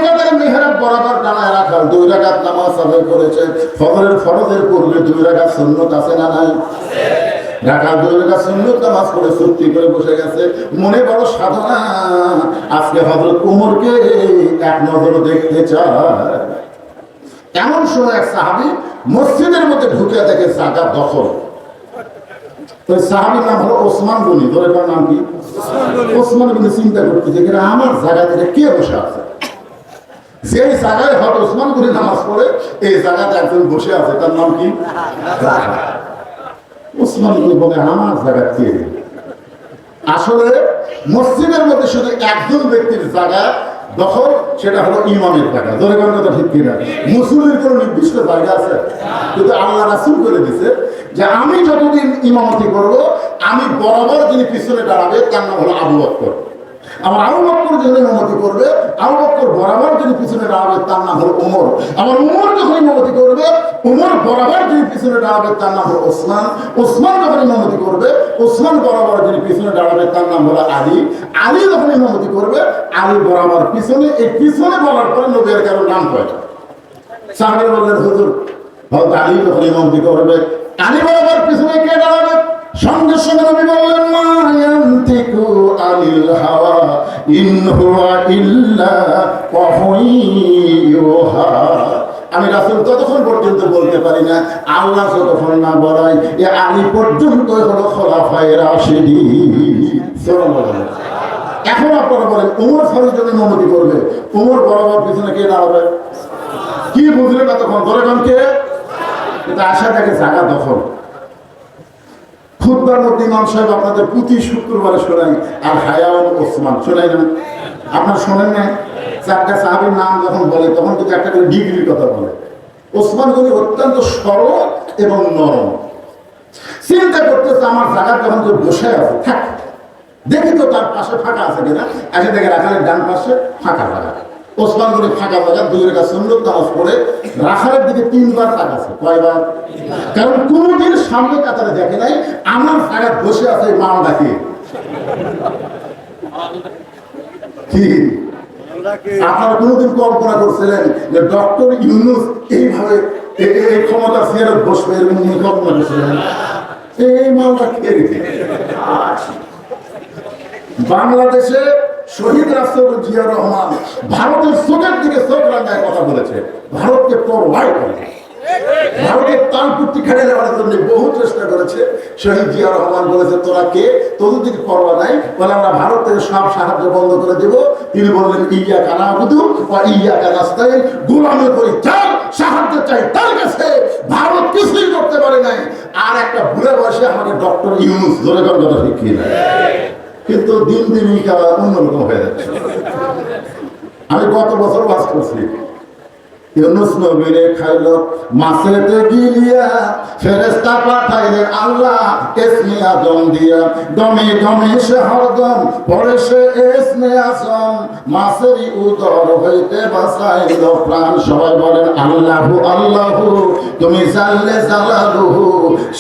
কাতারে মেহরাব বরাবর দাঁড়ায় রাখাল 2 রাকাত নামাজ আদায় করেছে। ফজরের ফরজের পূর্বে 2 রাকাত সুন্নত আছে না নাই? রাখাল 2 রাকাত সুন্নত নামাজ পড়ে চুপটি করে বসে গেছে। মনে বড় সাধনা, আজকে হযরত ওমরকে এক নজরে দেখতে চায়। এমন সময় এক সাহাবী মসজিদের মধ্যে ঢুকে দেখে জায়গা দখল। ওই সাহাবীর নাম হলো ওসমান গনি। ধরে তার নাম কি? ওসমান গনি। চিন্তা করতেছে আমার জায়গা থেকে কে বসে আছে? যে জায়গায় হয়তো ওসমান গনি নামাজ পড়ে এই জায়গাতে একজন বসে আছে, তার নাম কি? ওসমান গনি বলে আমার জায়গা কে? আসলে মসজিদের মধ্যে শুধু একজন ব্যক্তির জায়গা দখল, সেটা হলো ইমামের জায়গা। ধরে কোন কথা ঠিক কিনা? মুসলিমের কোনো নির্দিষ্ট জায়গা আছে? কিন্তু আল্লাহ রাসূল করে দিছে যে আমি যতদিন ইমামতি করব, আমি বরাবর যিনি পিছনে দাঁড়াবে তার নাম হলো আবু বকর। আমার আবু বকর যখন ইমামতি করবে, আবু বকর বরাবর যিনি পিছনে দাঁড়াবে তার নাম হলো ওমর। আমার ওমর যখন ইমামতি করবে, ওমর বরাবর যিনি পিছনে দাঁড়াবে তার নাম হলো ওসমান। ওসমান যখন ইমামতি করবে, ওসমান বরাবর যিনি পিছনে দাঁড়াবে তার নাম হলো আলী। আলী যখন ইমামতি করবে, আলী বরাবর পিছনে। এই পিছনে বলার পরে নবীর কারো নাম হয়। সাহাবীরা বললেন হুজুর হযরত আলী যখন ইমামতি করবে, আলী বরাবর পিছনে কে দাঁড়াবে? সঙ্গে সঙ্গে নবী বললেন মা ইয়ানতিকু আনিল হাওয়া ইন হুয়া ইল্লা ওয়াহয়ুহা। আমি রাসূল ততক্ষণ পর্যন্ত বলতে পারি না, আল্লাহ যতক্ষণ না বলায়। এ আলী পর্যন্ত হলো খোলাফায়ে রাশিদিন। সুবহানাল্লাহ। এখন আপনারা বলেন ওমর ফারুক যখন ইমামতি করবে, ওমর বরাবর পিছনে কে দাঁড়াবে? কি বুঝলেন এতক্ষণ? ধরে কে? কিন্তু আশা থাকে জায়গা দখল। খুতবার মধ্যে ইমাম সাহেব আপনাদের প্রতি শুক্রবারে শোনাই আর হায়াউল ওসমান শোনাই না? আপনারা শোনেন না? 4টা সাহাবীর নাম যখন বলে তখন কিন্তু একটা করে ডিগ্রির কথা বলে। ওসমান গনি অত্যন্ত সরল এবং নরম। চিন্তা করতেছে আমার জায়গা যখন যে বসে আছে, থাক দেখি তো তার পাশে ফাঁকা আছে কিনা। এসে দেখে রাখালের ডান পাশে ফাঁকা জায়গা। ওসমান গনি ফাঁকা জায়গা 2 রাকাত সুন্নত নামাজ পড়ে রাখালের দিকে 3 বার তাকাছে। কয়বার? কারণ কোনদিন সামনে কাতারে দেখে নাই আমার জায়গা বসে আছে মা ডাকে। কি আপনারা কোনদিন কল্পনা করছিলেন যে ডক্টর ইউনূস এইভাবে এই ক্ষমতা চেয়ারে বসবে? এরকম কল্পনা করছিলেন? এই মালটা খেয়ে বাংলাদেশে শহীদ রাষ্ট্রপতি জিয়া রহমান ভারতের চোখের দিকে চোখ রাঙায় কথা বলেছে, ভারতকে পরোয়া করে, ভারতের তালপুর্তি খেড়ে নেওয়ার জন্য বহু চেষ্টা করেছে। শহীদ জিয়া রহমান বলেছে তোরা কে, তোদের দিকে পরোয়া নাই, বলে আমরা ভারত থেকে সব সাহায্য বন্ধ করে দেব। তিনি বললেন ইয়া কানা বুধু বা ইয়া কানাস্তাইন, গোলামি করি যার সাহায্য চাই তার কাছে, ভারত কিছুই করতে পারে নাই। আর একটা বুড়ে বয়সে আমাকে ডক্টর ইউনুস ধরে কথা শিখিয়ে দেয়, কিন্তু দিন দিন অন্যরকম হয়ে যাচ্ছে। আমি গত বছর বাস করছি, ইউনুস নবীরে খাইল মাছেতে গিলিয়া, ফেরেশতা পাঠাইলেন আল্লাহ ইসমে আজম দিয়া, দমে দমে সে হরদম পরে সে ইসমে আজম, মাছেরই উদর হইতে বাঁচাইল প্রাণ। সবাই বলেন আল্লাহু আল্লাহু, তুমি জানলে জালালুহু,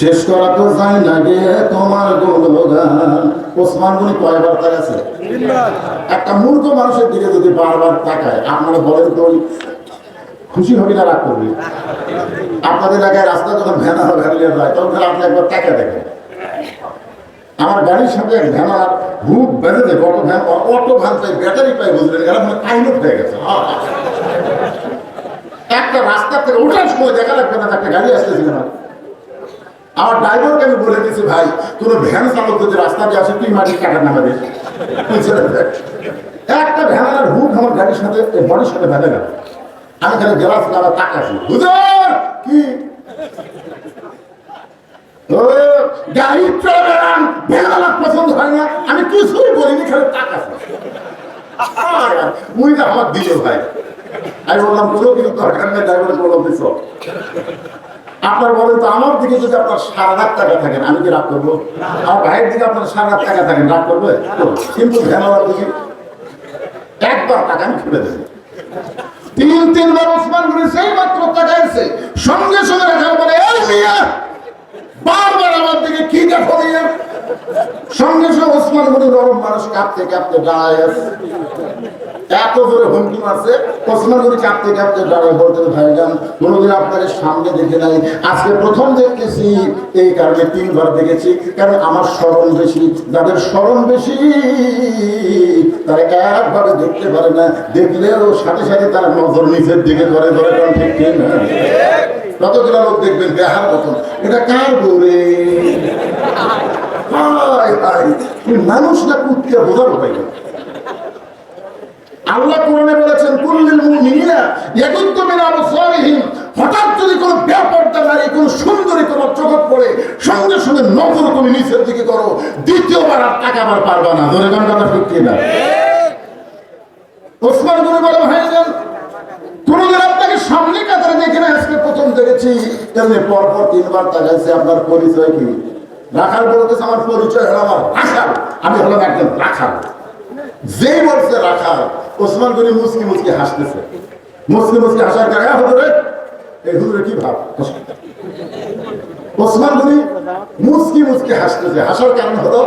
শেষ করা তো যায় না গে তোমার গুণগান। ওসমান গনি কয়বার তাকাছে? একটা মূর্খ মানুষের দিকে যদি বারবার তাকায়, আপনারা বলেন তো খুশি হবে না রাগ করবে? আপনাদের এলাকায় রাস্তা যখন ভ্যান যায় তখন আপনি একবার টাকা দেখেন। আমার গাড়ির সাথে এক ভ্যানার হুক বেঁধে দেয়, অটো ভ্যান চাই ব্যাটারি পাই, বুঝলেন, এরা মানে কাইনট হয়ে গেছে। একটা রাস্তা থেকে ওঠার সময় দেখা লাগবে না একটা গাড়ি আসতেছিল না। আমার ড্রাইভারকে আমি বলে দিয়েছি, ভাই কোন ভ্যান চালক যদি রাস্তা দিয়ে আসে তুই মাটির কাটার নামে দিস। একটা ভ্যানার হুক আমার গাড়ির সাথে বডির সাথে বেঁধে গেল। আমি খালি গ্লাস লাগা তাকাছি, হুজুর কি গাড়ি চলান ভেলা পছন্দ হয় না, আমি কিছুই বলিনি, খালি তাকাছি। মুই না আমার দিল ভাই, আমি বললাম কোনো কিন্তু দরকার নেই, ড্রাইভারের বললাম দিস। আপনার বলেন তো আমার দিকে যদি আপনার 7,000 টাকা থাকেন আমি কি রাগ করবো? আমার ভাইয়ের দিকে আপনার 7,000 টাকা থাকেন রাগ করবে? কিন্তু ভেলার দিকে একবার টাকা আমি ফেলে দেবো। তিনবার ওসমান গনি সেই মাত্র তাকাইছে, সঙ্গে সঙ্গে রাখার পরে এই মিয়া বারবার আমার দিকে কি দেখো মিয়া, সঙ্গে সঙ্গে ওসমান গনি নরম মানুষ কাঁপতে কাঁপতে দাঁড়ায় আছে। এত জোরে হুমকি মারছে, ওসমান গনি কাঁপতে কাঁপতে দাঁড়ায় বলতেন ভাইজান কোনোদিন আপনাকে সামনে দেখে নাই, আজকে প্রথম দেখতেছি, এই কারণে 3বার দেখেছি, কারণ আমার স্মরণ বেশি, যাদের স্মরণ বেশি তারা একভাবে দেখতে পারে না, দেখলেও সাথে সাথে তার নজর নিচের দিকে করে ধরে, কারণ ঠিক না কতগুলো লোক দেখবেন বেহার মতন, এটা কার গৌরে মানুষ না কুত্তে বোঝার উপায়। আল্লাহ কোরআনে বলেছেন কুল্লিল মুমিনিনা ইয়াগুদ্দু মিন আবসারিহিম, হঠাৎ যদি কোনো বেপরদা নারী কোনো সুন্দরী তোমার চোখে পড়ে সঙ্গে সঙ্গে নজর তুমি নিচের দিকে করো, দ্বিতীয়বার আর তাকাবার পারবা না। ধরে কোন কথা ঠিক না? ওসমান গনি বলে ভাইজান কোনদিন আপনাকে সামনে কাতারে দেখে না, আজকে প্রথম দেখেছি। এমনি পরপর 3বার তাকাইছে, আপনার পরিচয় কি? রাখাল বলতেছে আমার পরিচয় হলো আমার রাখাল, আমি হলাম একজন রাখাল। যেই বলছে রাখাল, ওসমান গনি মুচকি মুচকি হাসতেছে, মুচকি মুচকি হাসার কারণে হুজুরে এই হুজুরে কি ভাব, ওসমান গনি মুচকি মুচকি হাসতেছে, হাসার কারণ হলো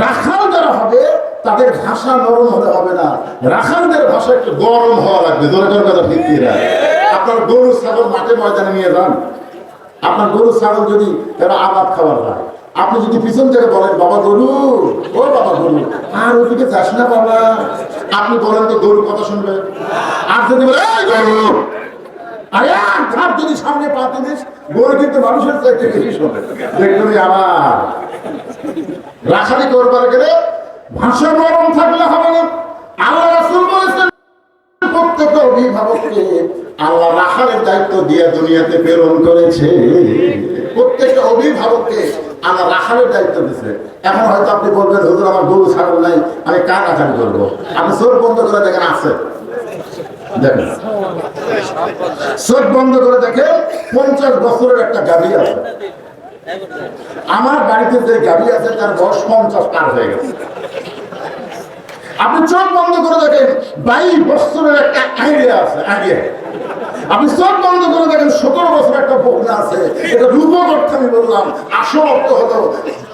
রাখাল যারা হবে তাদের ভাষা নরম হলে হবে না, রাখালদের ভাষা একটু গরম হওয়া লাগবে। জোরে জোরে কথা ঠিক কিনা? আপনার গরু ছাগল মাঠে ময়দানে নিয়ে যান, আপনার গরু ছাগল যদি তারা আবাদ খাবার হয়, আপনি যদি পিছন থেকে বলেন বাবা গরু, ও বাবা গরু, আর ওদিকে যাস না বাবা, আপনি বলেন তো গরু কথা শুনবে? আর যদি বলে এই গরু, আরে এক ধাপ যদি সামনে পাতে দিস, গরু কিন্তু মানুষের চাইতে বেশি শোনে। দেখবেন আমার রাখালি করবার গেলে ভাষা নরম থাকলে হবে না। আল্লাহ রাসূল বলেছেন প্রত্যেকটা অভিভাবককে আল্লাহ রাখালের দায়িত্ব দিয়ে দুনিয়াতে প্রেরণ করেছে, প্রত্যেকটা অভিভাবককে আল্লাহ রাখালের দায়িত্ব দিচ্ছে। এখন হয়তো আপনি বলবেন হুজুর আমার গরু ছাগল নাই, আমি কার রাখাল করবো? আপনি চোখ বন্ধ করে দেখেন, আছে দেখেন, চোখ বন্ধ করে দেখেন 50 বছরের একটা গাভী আছে। আমার বাড়িতে যে গাভী আছে তার বয়স 50 পার হয়ে গেছে। আপনি চোখ বন্ধ করে দেখেন 22 বছরের একটা আইডিয়া আছে, আইডিয়া আপনি চোখ বন্ধ করে দেখেন 17 বছর একটা বকনা আছে, এটা রূপক অর্থ আমি বললাম, আসল অর্থ হলো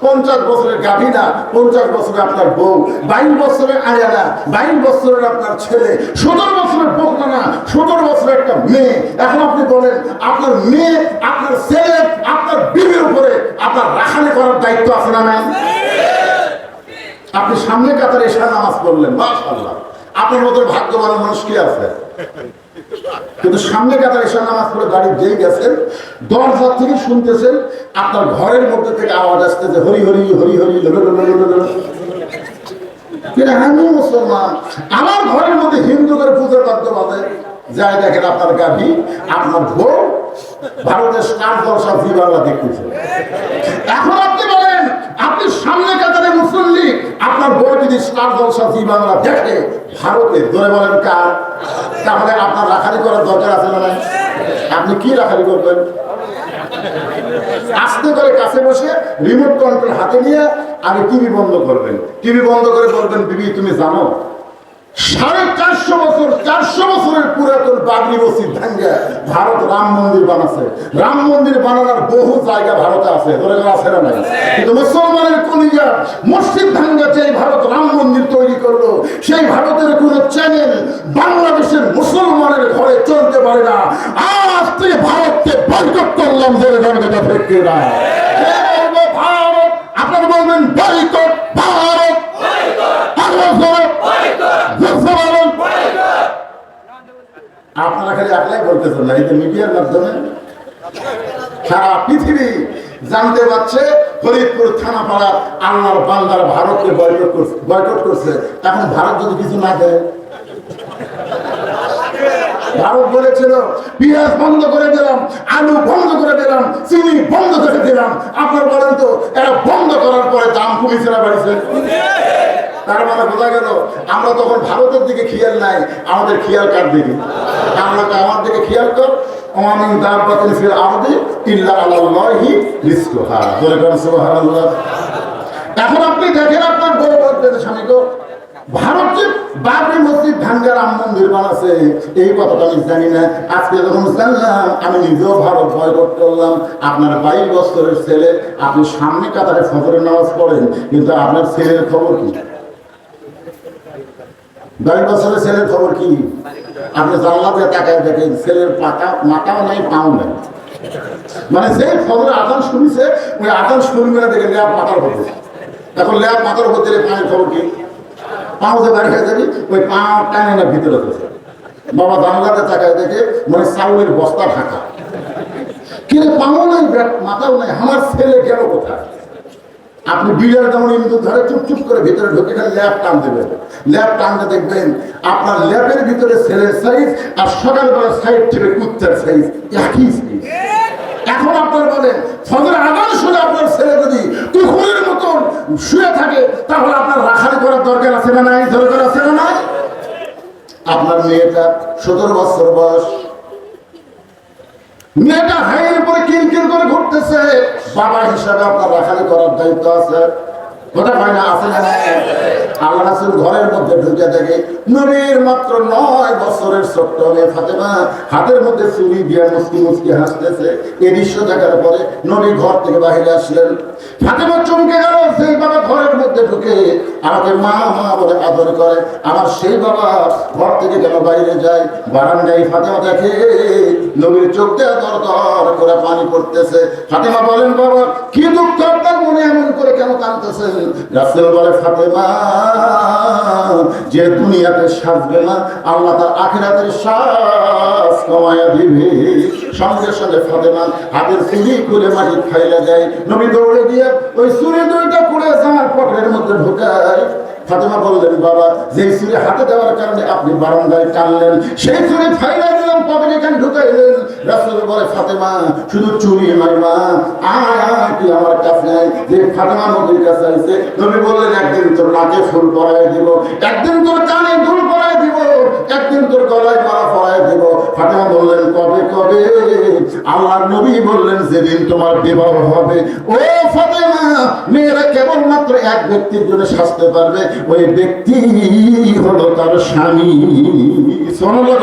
50 বছরের গাভী না, 50 বছরের আপনার বউ, 22 বছরের আয়ালা, 22 বছরের আপনার ছেলে, 17 বছরের বকনা না, 17 বছরের একটা মেয়ে। এখন আপনি বলেন আপনার মেয়ে, আপনার ছেলে, আপনার বিবির উপরে আপনার রাখালি করার দায়িত্ব আছে না নাই? আপনি সামনে কাতারে এসে নামাজ পড়লেন, মাশাআল্লাহ, আপনার মতো ভাগ্যবান মানুষ কি আছে? কিন্তু সামনে কাতারে এসে নামাজ পড়ে গাড়ি যেই গেছেন, দরজা থেকে শুনতেছেন আপনার ঘরের মধ্যে থেকে আওয়াজ আসতেছে হরি হরি হরি হরি। আমি মুসলমান, আমার ঘরের মধ্যে হিন্দু করে পূজার বাদ্য বাজে, যাই দেখেন আপনার গাভী, আপনার বউ ভারতের স্টার জলসা জি বাংলা দেখতেছে। এখন আপনি বলেন, আপনি সামনে কাতারে মুসল্লি, আপনার বউ যদি স্টার জলসা জি বাংলা দেখে ভারতে, ধরে বলেন কার? তাহলে আপনার রাখালি করার দরকার আছে না নাই? আপনি কি রাখালি করবেন? আস্তে করে কাছে বসে রিমোট কন্ট্রোল হাতে নিয়ে আগে টিভি বন্ধ করবেন। টিভি বন্ধ করে বলবেন, বিবি তুমি জানো 450 বছর, 400 বছরের পুরাতন বাবরি মসজিদ ভাঙ্গে ভারত রাম মন্দির বানাচ্ছে। রাম মন্দির বানানোর বহু জায়গা ভারতে আছে, ধরে আছে না নাই? কিন্তু মুসলমানের কলিজা মসজিদ ভাঙ্গে যে ভারত রাম মন্দির তৈরি করলো, সেই ভারতের কোন চ্যানেল বাংলাদেশের মুসলমানের ঘরে চলতে পারে না। আজ থেকে ভারতকে বয়কট করলাম, ধরে ধরে ফেরকে না ভারত। আপনারা বলবেন বয়কট ভারত, আপনারা খালি একলাই বলতেছেন না, এই যে মিডিয়ার মাধ্যমে সারা পৃথিবী জানতে পারছে ফরিদপুর থানাপাড়া আল্লাহর বান্দার ভারতকে বয়কট করছে। এখন ভারত যদি কিছু না দেয়, ভারত বলেছিল পেঁয়াজ বন্ধ করে দিলাম, আলু বন্ধ করে দিলাম, চিনি বন্ধ করে দিলাম, আপনার বলেন তো এরা বন্ধ করার পরে দাম কমেছে না বাড়িছে? তার মানে বোঝা গেল আমরা তখন ভারতের দিকে খেয়াল নাই, আমাদের খেয়াল কার দিকে? আমরা আমার দিকে খেয়াল কর। এখন আপনি দেখেন আপনার বউ বলতেছে স্বামী গো, ভারত যে বাবরি মসজিদ ভাঙ্গা রাম মন্দির বানাচ্ছে, এই কথাটা আমি জানি না। আজকে যখন জানলাম আমি নিজেও ভারত বয়কট করলাম। আপনার 22 বছরের ছেলে, আপনি সামনে কাতারে ফজরের নামাজ পড়েন, কিন্তু আপনার ছেলের খবর কি? 22 বছরের ছেলের খবর কি? আপনি জানলা দিয়ে তাকায় দেখেন, ছেলের মাথাও নাই, পাও নাই। মানে যে ফজরের আজান শুনছে, ওই আজান শুনবে না দেখে ল্যাব মাথার উপর। এখন ল্যাব মাথার উপর দিলে পায়ের খবর কি? পাও যে বাড়ি হয়ে যাবি, ওই পা টানে না ভিতরে আছে। বাবা জানলাতে তাকায় দেখে মানে চাউলের বস্তা ঢাকা, কিন্তু পাও নাই, মাথাও নাই। আমার ছেলে গেল কোথায়? আপনি বিড়াল যেমন ইন্দুর ধরে চুপচুপ করে ভিতরে ঢুকে গেলে ল্যাব টান দেবেন, ল্যাব টানতে দেখবেন আপনার ল্যাবের ভিতরে ছেলের সাইজ আর সকালবেলা সাইড থেকে কুত্তার সাইজ একই সাইজ। এখন আপনার বলেন ফজর আজান শুনে আপনার ছেলে যদি কুকুরের মতন শুয়ে থাকে, তাহলে আপনার রাখালি করার দরকার আছে না নাই? দরকার আছে না নাই? আপনার মেয়েটা 17 বছর বয়স, মেয়েটা হাইয়ের উপরে কিলকিল করে ঘুরতেছে, বাবা হিসাবে আপনার রাখালি করার দায়িত্ব আছে। কথা হয় না? আছে না? আল্লাহ রাসূল ঘরের মধ্যে ঢুকে দেখে নবীর মাত্র 9 বছরের ছোট্ট মেয়ে ফাতেমা হাতের মধ্যে চুরি দিয়ে মুচকি মুচকি হাসতেছে। এই দৃশ্য দেখার পরে নবী ঘর থেকে বাইরে আসলেন। ফাতেমা চমকে গেল, সেই বাবা ঘরের মধ্যে ঢুকে আমাকে মা মা বলে আদর করে, আমার সেই বাবা ঘর থেকে কেন বাইরে যায়? বারান্দায় ফাতেমা দেখে নবীর চোখ দিয়ে দর দর করে পানি পড়তেছে। ফাতেমা বলেন, বাবা কি দুঃখ আপনার মনে, এমন করে কেন কাঁদতেছেন? রাসূল বলে, ফাতেমা যে দুনিয়াতে সাজবে না, আল্লাহ তার আখিরাতের সাজ কমায়া দিবে। সঙ্গে সঙ্গে ফাতেমা হাতের চুড়ি খুলে মাটি খাইলে দেয়। নবী দৌড়ে গিয়ে ওই চুড়ি দুইটা খুলে জামার পকেটের মধ্যে ঢুকায়। ফাতেমা বললেন, বাবা যে চুড়ি হাতে দেওয়ার কারণে আপনি বারান্দায় টানলেন, সেই চুড়ি ফাইলা দিলাম, পকেটে কেন ঢুকাইলেন? রাসূল বলে, ফাতেমা শুধু চুড়ি নয় মা, আয় তুই আমার কাছে আয়। যে ফাতেমা নবীর কাছে আইছে, নবী বললেন, একদিন তোর নাকে ফুল পরায় দিব, একদিন তোর কানে দুল পরায় দিব, একদিন তোর গলায় মালা পরায় দিব। ফাতেমা বললেন, কবে কবে? আল্লাহর নবী বললেন, যেদিন তোমার বিবাহ হবে। ও ফাতেমা, মেয়েরা কেবলমাত্র এক ব্যক্তির জন্য সাজতে পারবে, ওই ব্যক্তি হলো তার স্বামী। সোনালা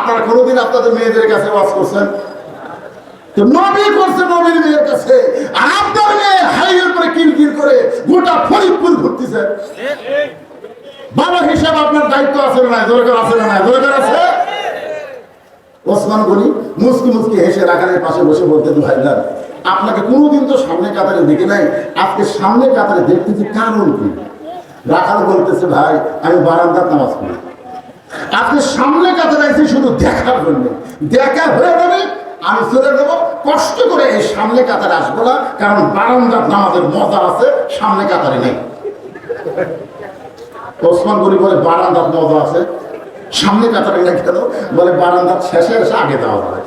আপনারা কোনোদিন আপনাদের মেয়েদের কাছে ওয়াজ করছেন? তো নবী করছে নবীর মেয়ের কাছে, আর আপনার মেয়ে হাইয়ের পরে কিলকিল করে গোটা ফরিদপুর ঘুরতেছে। বাবা হিসাবে আপনার দায়িত্ব আছে না? দরকার আছে না? দরকার আছে। ওসমান গনি মুসকি মুসকি হেসে রাখালের পাশে বসে বলতেন, ভাইজান আপনাকে কোনোদিন তো সামনে কাতারে দেখে নাই, আজকে সামনে কাতারে দেখতেছি, কারণ কি? রাখাল বলতেছে, ভাই আমি বারান্দার নামাজ পড়ি, আজকে সামনে কাতারে আইছি শুধু দেখার জন্য, দেখা হয়ে যাবে আমি চলে যাবো, কষ্ট করে এই সামনে কাতারে আসবো না, কারণ বারান্দার নামাজের মজা আছে, সামনে কাতারে নেই। ওসমান গনি বলে, বারান্দার মজা আছে, সামনে কাতারে নেই কেন? বলে বারান্দার শেষে এসে আগে দেওয়া হয়।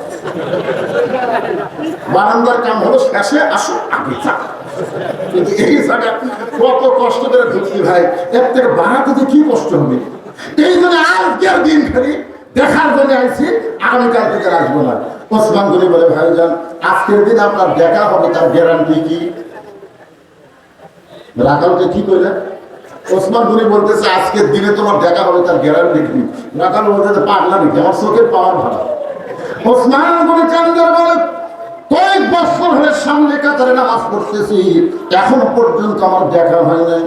বারান্দার কাম হলো শেষে আসো আগে থাক। কিন্তু এই জায়গা কত কষ্ট করে ঢুকছি ভাই, এর থেকে বাড়াতে কি কষ্ট হবে? এই জন্য আজকের দিন খালি দেখার জন্য আইছি, আগামীকাল থেকে আসবো না। ওসমান গনি বলে, ভাইজান আজকের দিন আপনার দেখা হবে, তার গ্যারান্টি কি? রাখালকে কি কইলেন? ওসমান গনি বলতেছে, আজকের দিনে তোমার দেখা হবে, তার গ্যারান্টি কি? রাখাল বলতেছে, পাগলা নাকি, আমার চোখের পাওয়ার ভালো। ওসমান গনি কান্দার বলে, কয়েক বছর হলে সামনে কাতারে নামাজ পড়তেছি, এখনো পর্যন্ত আমার দেখা হয় নাই,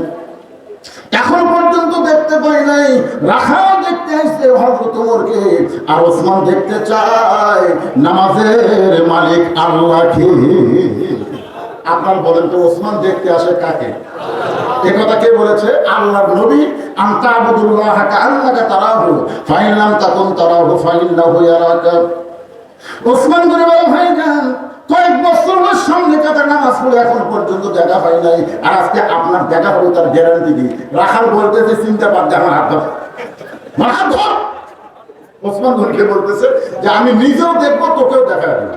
এখনো পর্যন্ত দেখতে পাই নাই। রাখাল দেখতে আসছে হযরত ওমরকে, আর ওসমান দেখতে চায় নামাজের মালিক আল্লাহকে। আপনার বলেন তো, ওসমান দেখতে আসে কাকে? একথা কে বলেছে? আল্লাহর নবী, আনতা আবুদুল্লাহ কাআন্নাকা তারাহু ফাইন লাম তাকুন তারাহু ফাইন্নাহু ইয়ারাকা। ওসমান গনি বলে, ভাইজান কয়েক বছর হলো সামনে কাতার নামাজ পড়ে এখন পর্যন্ত দেখা হয় নাই, আর আজকে আপনার দেখা হবে, তার গ্যারান্টি কি? রাখাল বলতেছে, চিন্তা বাদ দে, আমার হাত ধর, আমার হাত ধর। ওসমান গনিকে বলতেছে যে আমি নিজেও দেখবো, তোকেও দেখা দেব।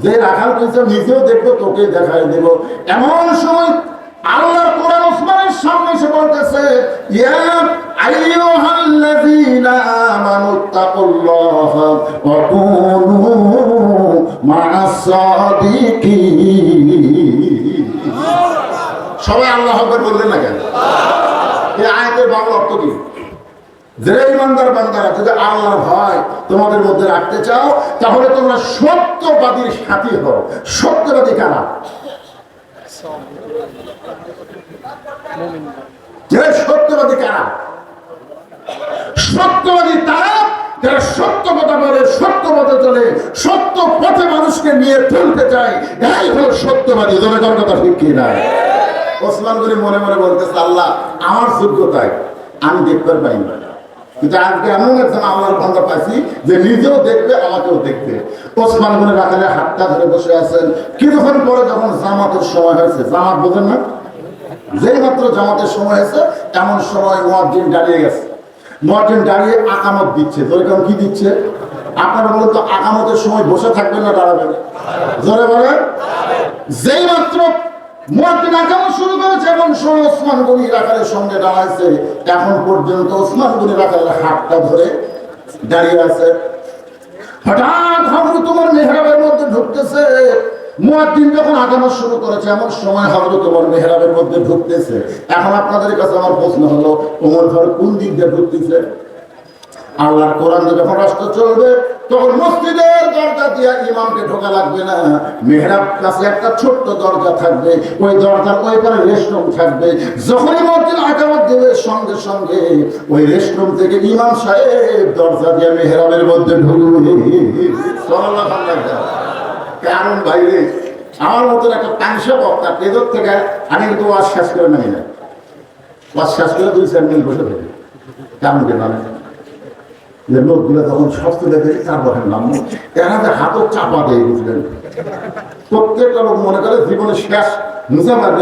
যে রাখাল কইছে নিজেও দেখবো, তোকে দেখাই দেব। এমন সময় আল্লাহর কোরআন ওসমানের সামনে এসে বলতেছে, ইয়া আইয়ুহাল্লাযীনা আমানুত্তাকুল্লাহা ওয়া কুনু মা'আস সাদিকিন। সবাই আল্লাহু আকবার বললেন না কেন? এই আয়াতের বাংলা অর্থ কি? যে ইমানদার বান্দারা যদি আল্লাহর ভয় তোমাদের মধ্যে রাখতে চাও, তাহলে তোমরা সত্যবাদীর সাথী হও। সত্যবাদী কারা? সত্যবাদী কারা? সত্যবাদী তারা যারা সত্য কথা বলে, সত্য পথে চলে, সত্য পথে মানুষকে নিয়ে চলতে চায়, এই হলো সত্যবাদী। জনগণ কথা ঠিক কি না? ওসমান গনি মনে মনে বলতেছে, আল্লাহ আমার যোগ্যতায় আমি দেখতে পাইনি, কিন্তু আজকে এমন একজন আল্লাহর বান্দা পাইছি যে নিজেও দেখবে, আমাকেও দেখবে। ওসমান গনি রাখালে হাতটা ধরে বসে আছেন। কিছুক্ষণ পরে যখন জামাতের সময় হয়েছে, জামাত বোঝেন না, যেই মাত্র জামাতের সময় হয়েছে, এমন সময় মুয়াজ্জিন দাঁড়িয়ে গেছে। মুয়াজ্জিন দাঁড়িয়ে আকামত দিচ্ছে। যেরকম কি দিচ্ছে? আপনারা বলেন তো, আকামতের সময় বসে থাকবেন না দাঁড়াবেন? জোরে বলেন। যেই মাত্র মুয়াজ্জিন আকামত শুরু করেছে, এমন সময় ওসমান গনি রাখালের সঙ্গে দাঁড়াইছে। এখন পর্যন্ত ওসমান গনি রাখালের হাতটা ধরে দাঁড়িয়ে আছে। হঠাৎ হযরত ওমর মেহরাবের মধ্যে ঢুকতেছে। মুয়াজ্জিন যখন আকামত শুরু করেছে, এমন সময় হযরত ওমর মেহরাবের মধ্যে ঢুকতেছে। এখন আপনাদের কাছে আমার প্রশ্ন হলো, ওমর ঘর কোন দিক দিয়ে ঢুকতেছে? আল্লাহর কোরআন যখন রাষ্ট্র চলবে, তখন মসজিদের দরজা দিয়ে ইমামকে ঢোকা লাগবে না। মেহরাব কাছে একটা ছোট্ট দরজা থাকবে, ওই দরজার ওই পারে রেস্টরুম থাকবে। যখনই মসজিদ আকামত দেবে, সঙ্গে সঙ্গে ওই রেস্টরুম থেকে ইমাম সাহেব দরজা দিয়ে মেহরাবের মধ্যে ঢুকবে। সাল্লাল্লাহু আলাইহি ওয়াসাল্লাম। কারণ ভাইরে, আমার মতন একটা পাংশা বক্তা তেজর থেকে আমি কিন্তু ওয়াজ শেষ করে নামি না, ওয়াজ শেষ করে 2-4 মিনিট বসে থাকি। কেমন কে মানে যে লোকগুলো তখন স্বাস্থ্য দেখে চার বছর নামবো, এরা যে হাতও চাপা দেয়, বুঝলেন? প্রত্যেকটা লোক মনে করে জীবনে শেষ মুসা মারবে,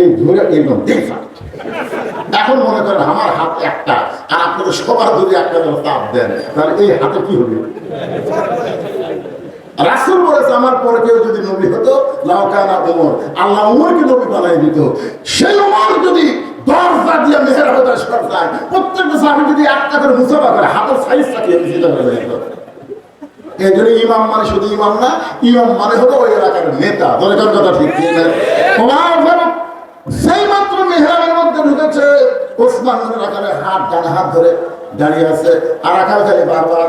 এই ধরে একদম দেখা। এখন মনে করেন আমার হাত একটা, আর আপনাদের সবার যদি একটা চাপ দেন, তাহলে এই হাতে কি হবে? রাসূল বলেছে, আমার পরে কেউ যদি নবী হতো, লাউ কানা ওমর, আল্লাহ ওমরকে নবী বানাই দিত। সেই ওমর যদি দরজা দিয়ে মেহরাবের সরকার প্রত্যেকটা সাহাবী যদি একটা করে মুসাফা করে, হাতের সাইজ থাকিয়ে দিতে পারবে। এই জন্য ইমাম মানে শুধু ইমাম না, ইমাম মানে হলো ওই এলাকার নেতা। দরকার কথা ঠিক না? সেই মাত্র মেহরাবের মধ্যে ঢুকেছে, ওসমান রাখালের হাত, ডান হাত ধরে দাঁড়িয়ে আছে, আর রাখাল খালি বারবার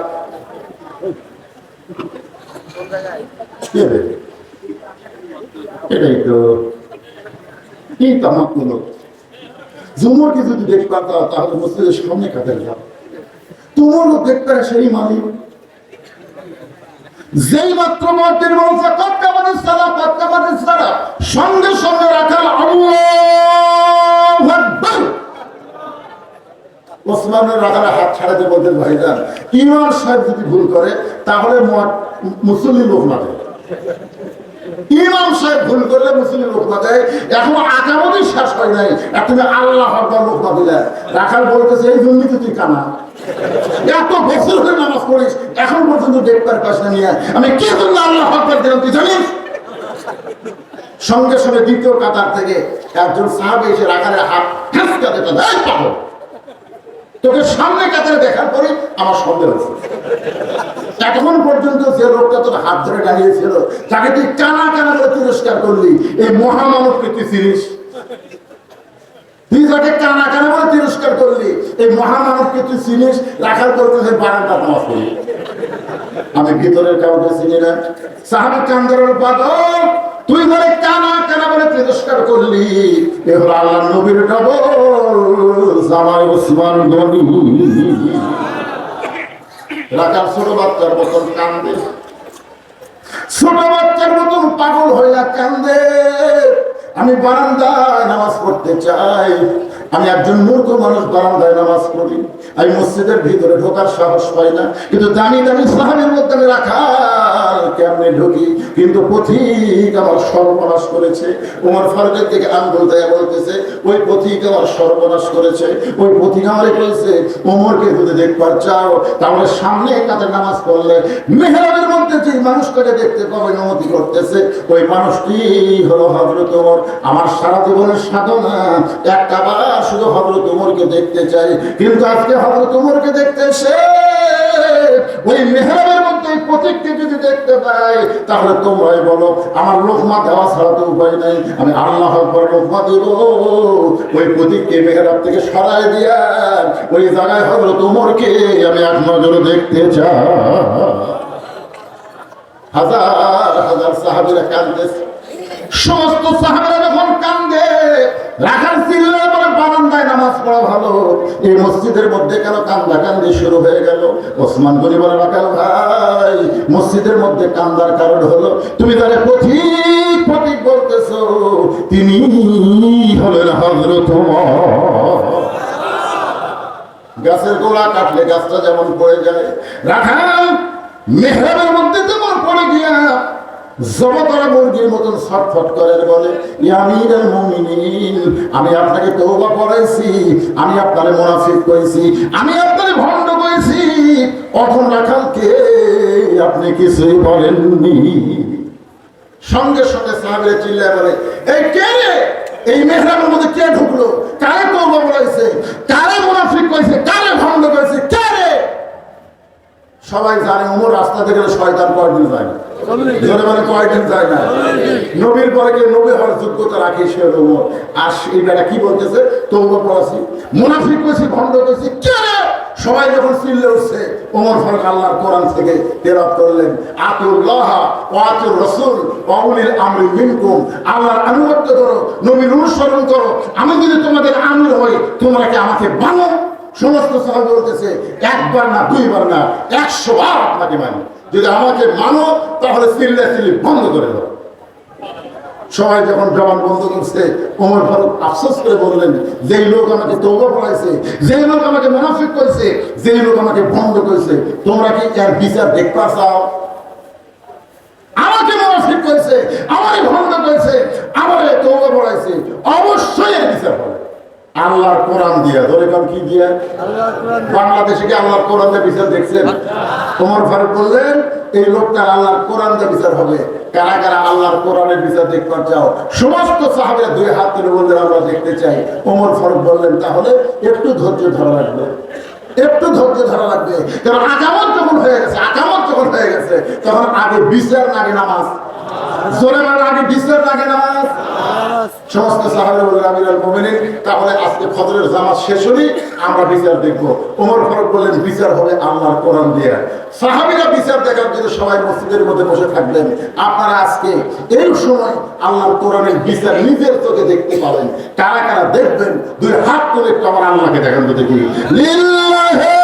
এটাই তো কি তামাক গুলো জুমরকে যদি দেখতে তাহলে মসজিদের সামনে কাতার যাও, তোমারও দেখতে সেই মালিক যেই মাত্র মসজিদ বলছে কতকাবাদের সালা সঙ্গে সঙ্গে রাখাল আল্লাহু আকবার। ওসমানের রাখালে হাত ছাড়াতে বলতেন ভাইজান ইমাম সাহেব যদি ভুল করে তাহলে মুসল্লি লোক না দেয়, ইমাম সাহেব ভুল করলে মুসলিম লোক না দেয়। এখন আকামতই শেষ হয় নাই আর তুমি আল্লাহ আকবার লোক না দিলে। রাখাল বলতেছে এই জন্যই তো তুই কানা, এত বছর ধরে নামাজ পড়িস এখন পর্যন্ত দেখবার পাস না নিয়ে আমি কে জন্য আল্লাহ আকবার দিলাম তুই জানিস? সঙ্গে সঙ্গে দ্বিতীয় কাতার থেকে একজন সাহাবী এসে রাখালের হাত ঠেসকা দিতে দেয়, পাবো তোকে সামনে কাতারে দেখার পরে আমার সন্দেহ হচ্ছে। এখন পর্যন্ত যে লোকটা তোর হাত ধরে দাঁড়িয়েছিল তাকে তুই কানা কানা করে তিরস্কার করলি, এই মহামানবকে তুই চিনিস? তুই যাকে কানা কানা করে তিরস্কার করলি এই মহামানবকে তুই চিনিস? রাখাল করতেছে বারান্দা নামাজ পড়ি, আমি ভিতরের কাউকে চিনি না। সাহাবী কান্দারের পাদক তুই ধরে কানা কানা বলে তিরস্কার করলি, এ হলো আল্লাহর নবীর ডবল জামাই ওসমান গনি। রাখাল ছোট বাচ্চার মতন কান্দে, ছোট বাচ্চার মতন পাগল হইয়া কান্দে। আমি বারান্দায় নামাজ পড়তে চাই, আমি একজন মূর্খ মানুষ বারান্দায় নামাজ পড়ি, আমি মসজিদের ভিতরে ঢোকার সাহস পাই না, কিন্তু দামি দামি সাহাবীর মধ্যে আমি রাখাল কেমনে ঢুকি? কিন্তু পথিক আমার সর্বনাশ করেছে। ওমর ফারুকের দিকে আঙ্গুল দেয়া বলতেছে ওই পথিক আমার সর্বনাশ করেছে, ওই পথিক আমারে বলছে ওমরকে যদি দেখবার চাও তাহলে সামনে কাতে নামাজ পড়লে মেহরাবের মধ্যে যে মানুষটাকে দেখতে পাবে নমতি করতেছে ওই মানুষটি হলো হযরত ওমর। আমার সারা জীবনের সাধনা একটা বার শুধু হযরত ওমরকে দেখতে চাই, কিন্তু আজকে হযরত ওমরকে দেখতে এসে ওই মেহরাবের মধ্যে প্রতীককে যদি দেখতে পাই তাহলে তোমরাই বলো আমার লোকমা দেওয়া ছাড়া তো উপায় নাই, আমি আল্লাহ আকবার লোকমা দিব। ওই প্রতীককে মেহরাব থেকে সরাই দিয়া ওই জায়গায় হযরত ওমরকে আমি এক নজরে দেখতে চাই। হাজার হাজার সাহাবীরা কাঁদতেছে, সমস্ত সাহাবীরা যখন কান্দে রাখাল চিল্লার পরে বারান্দায় নামাজ পড়া ভালো, এই মসজিদের মধ্যে কেন কান্দা কান্দি শুরু হয়ে গেল? ওসমান গনি বলে রাখাল ভাই মসজিদের মধ্যে কান্দার কারণ হলো তুমি তাহলে পথিক পথিক বলতেছো, তিনি হলেন হযরত ওমর। গাছের গোড়া কাটলে গাছটা যেমন পড়ে যায়, রাখাল মেহরাবের মধ্যে যেমন পড়ে গিয়া জবতরা মুরগির মতন ছটফট করে বলে ইয়া আমিরুল মুমিনিন আমি আপনাকে তওবা করাইছি, আমি আপনারে মুনাফিক কইছি, আমি আপনারে ভণ্ড কইছি, অখন রাখালকে আপনি কিছুই বলেননি। সঙ্গে সঙ্গে সাহাবীরা চিল্লায় বলে এই কে রে? এই মেহরাবের মধ্যে কে ঢুকলো? কারে তওবা করাইছে? কারে মুনাফিক কইছে? কারে ভণ্ড কইছে? কে রে? সবাই জানে ওমর রাস্তা থেকে শয়তান কয়দিন যায় না, জোরে মানে কয়দিন যায় না। নবীর পরে কে নবী হওয়ার যোগ্যতা রাখে সে ওমর। আর এই বেটা কি বলতেছে তওবা করাছি, মুনাফিক কইছি, ভণ্ড কইছি, কে রে? সবাই যখন চিল্লে উঠছে ওমর ফারুক আল্লাহর কোরআন থেকে তেলাওয়াত করলেন আতিউল্লাহ ওয়া আতিউর রাসূল ওয়া উলিল আমরি মিনকুম, আল্লাহর আনুগত্য করো, নবীর অনুসরণ করো, আমি যদি তোমাদের আমির হই তোমরা কি আমাকে মানো? সমস্ত সাহাবী বলতেছে একবার না দুইবার না 100 বার আপনাকে মানি, যদি আমাকে মানো তাহলে চিল্লাচিল্লি বন্ধ করে দাও। সবাই যখন জবান বন্ধ করছে ওমর ফারুক আফসোস করে বললেন যেই লোক আমাকে তওবা করাইছে, যেই লোক আমাকে মুনাফিক করেছে, যেই লোক আমাকে ভণ্ড করেছে, তোমরা কি এর বিচার দেখতে চাও? আমাকে মুনাফিক করেছে, আমারই ভণ্ড করেছে, আমারে তওবা করাইছে, অবশ্যই এর বিচার হবে আল্লাহর কোরআন দিয়া। ধরে কারণ কি দিয়া? বাংলাদেশে কি আল্লাহর কোরআন দিয়ে বিচার দেখছেন? ওমর ফারুক বললেন এই লোকটা আল্লাহর কোরআন দিয়ে বিচার হবে। কারা কারা আল্লাহর কোরআনের বিচার দেখতে চাও? সমস্ত সাহাবীরা দুই হাত তুলে বললেন আমরা দেখতে চাই। ওমর ফারুক বললেন তাহলে একটু ধৈর্য ধরা লাগবে, একটু ধৈর্য ধরা লাগবে, কারণ আকামত যখন হয়ে গেছে, আকামত যখন হয়ে গেছে তখন আগে বিচার না আগে নামাজ। জোরে বলেন আগে বিচার লাগে নামাজ। সমস্ত সাহাবী বললেন আমিরুল মুমিনিন, তাহলে আজকে ফজরের জামাত শেষ হলেই আমরা বিচার দেখব। ওমর ফারুক বললেন বিচার হবে আল্লাহর কোরআন দিয়ে। সাহাবীরা বিচার দেখার জন্য সবাই মসজিদের মধ্যে বসে থাকবেন। আপনারা আজকে এই সময় আল্লাহর কোরআনের বিচার নিজের চোখে দেখতে পাবেন। কারা কারা দেখবেন দুই হাত তুলে একটু আমার আল্লাহকে দেখান তো দেখি। লিল্লাহি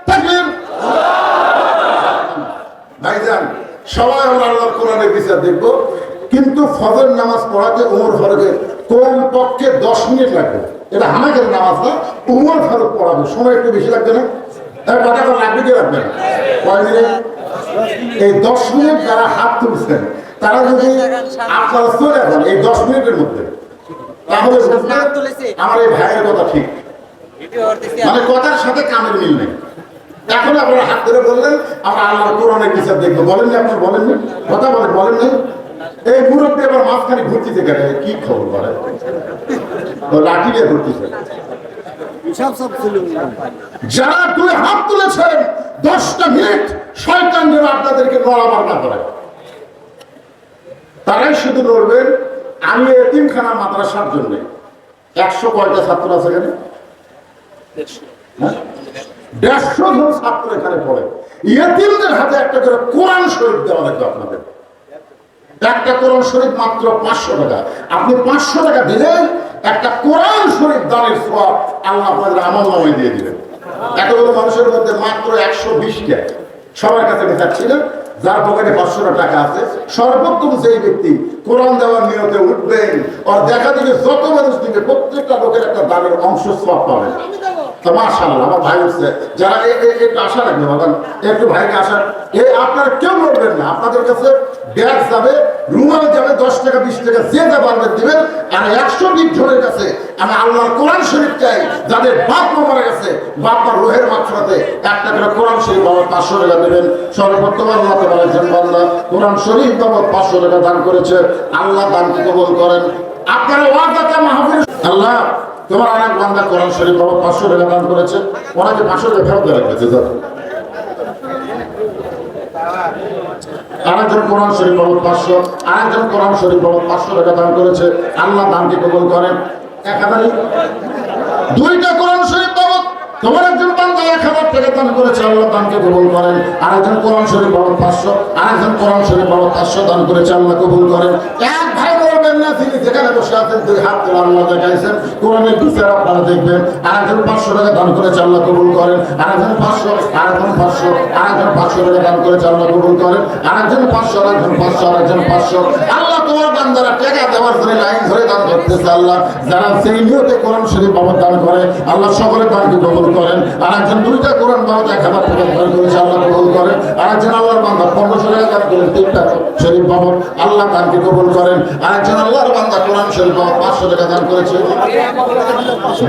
তাকবীর। ভাইজান সবাই আমরা আল্লাহর কোরআনের বিচার দেখব, কিন্তু ফজর নামাজ পড়াতে ওমর ফারুকের কোন পক্ষে 10 মিনিট লাগবে। এটা হামাকের নামাজ না, ওমর ফারুক পড়াবে, সময় একটু বেশি লাগবে না? কথা লাগবে কি লাগবে না? কয় মিনিট? এই 10 মিনিট যারা হাত তুলছেন তারা যদি আপনারা চলে যান এই 10 মিনিটের মধ্যে, তাহলে আমার এই ভাইয়ের কথা ঠিক, মানে কথার সাথে কামের মিল নেই। এখন আপনারা হাত ধরে বললেন আমরা আল্লাহর কোরআনের বিচার দেখবো, বলেন না? আপনি বলেননি, কথা বলেন না? এই মুরব্বী আবার মাঝখানে ঘুরতেছে কেন? কি খবর বলে? লাঠি দিয়ে ঘুরতেছে। যারা দুই হাত তুলেছেন 10টা মিনিট শয়তান যেন আপনাদেরকে নড়াবার না করে, তারাই শুধু লড়বেন। আমি এতিমখানা মাদ্রাসার জন্য 100 কয়টা ছাত্র আছে এখানে? 150 জন ছাত্র এখানে পড়ে। এতিমদের হাতে একটা করে কোরআন শরীফ দেওয়া লাগবে আপনাদের। একটা কোরআন শরীফ মাত্র 500 টাকা। আপনি 500 টাকা দিলেন, একটা কোরআন শরীফ দানের সওয়াব আল্লাহ আপনাদের আমলনামায় দিয়ে দিবেন। এতগুলো মানুষের মধ্যে মাত্র 120 টা সবার কাছে দেখাচ্ছিলেন। যার পকেটে 500 টাকা আছে, সর্বোত্তম যেই ব্যক্তি কোরআন দেওয়ার নিয়তে উঠবেন, আর দেখা দিবে যত মানুষ দিবে প্রত্যেকটা লোকের একটা দানের অংশ সওয়াব পাবেন। তো মাশাআল্লাহ আমার ভাই হচ্ছে যারা একটু আশা রাখবে, বাবা একটু ভাইকে আশা, আপনারা কেউ লড়বেন না। আপনাদের কাছে ব্যাগ যাবে, রুমাল যাবে, 10 টাকা 20 টাকা যে যা পারবেন দিবেন। আর 120 জনের কাছে আমি আল্লাহর কোরআন শরীফ চাই, যাদের বাপ মা মারা গেছে, বাপ মার রোহের মাত্রাতে একটা করে কোরআন শরীফ বাবদ 500 টাকা দেবেন। সর্বোত্তম আল্লাহ তাআলা একজন বান্দা কোরআন শরীফ বাবদ 500 টাকা দান করেছে, আল্লাহ দানকে কবুল করেন। আপনারা ওয়াদাতে মাহফিল, আল্লাহ তোমার অনেক বান্দা কোরআন শরীফ বাবদ 500 টাকা দান করেছে, ওনাকে 500 টাকা ফেরত দেওয়া লাগবে। আরেকজন কোরআন শরীফ বাবদ 500, আরেকজন কোরআন শরীফ বাবদ 500 টাকা দান করেছে, আল্লাহ দানকে কবুল করেন। 1000 দুইটা কোরআন শরীফ বাবদ তোমার একজন বান্দা 1000 টাকা দান করেছে, আল্লাহ দানকে কবুল করেন। আরেকজন কোরআন শরীফ বাবদ 500, আরেকজন কোরআন শরীফ বাবদ 500 দান করেছে, আল্লাহ কবুল করেন। এক ভাই বলবেন না তিনি যেখানে বসে আছেন দুই হাত তুলে আল্লাহ দেখাইছেন, কোরআনের বিচার আপনারা দেখবেন। আরেকজন 500 টাকা দান করেছে, আল্লাহ কবুল করেন। আরেকজন 500, আরেকজন 500, আরেকজন 500 টাকা দান করেছে, আল্লাহ কবুল করেন। আরেকজন 500, আরেকজন 500, আরেকজন 500। আল্লাহ তোমার বান্দারা টাকা দেওয়ার জন্য লাইন ধরে দান করতেছে। আল্লাহ যারা সেই নিয়তে কোরআন শরীফ বাবদ দান করে, আল্লাহ সকলের দানকে কবুল করেন। আরেকজন দুইটা কোরআন বাবদ 1000 টাকা দান করেছে, আল্লাহ কবুল করেন। আরেকজন আল্লাহর বান্দা 1500 টাকা দান করেন, 3টা শরীফ বাবদ, আল্লাহ দানকে কবুল করেন। আরেকজন আল্লাহর বান্দা কোরআন শরীফ বাবদ 500 টাকা দান করেছে।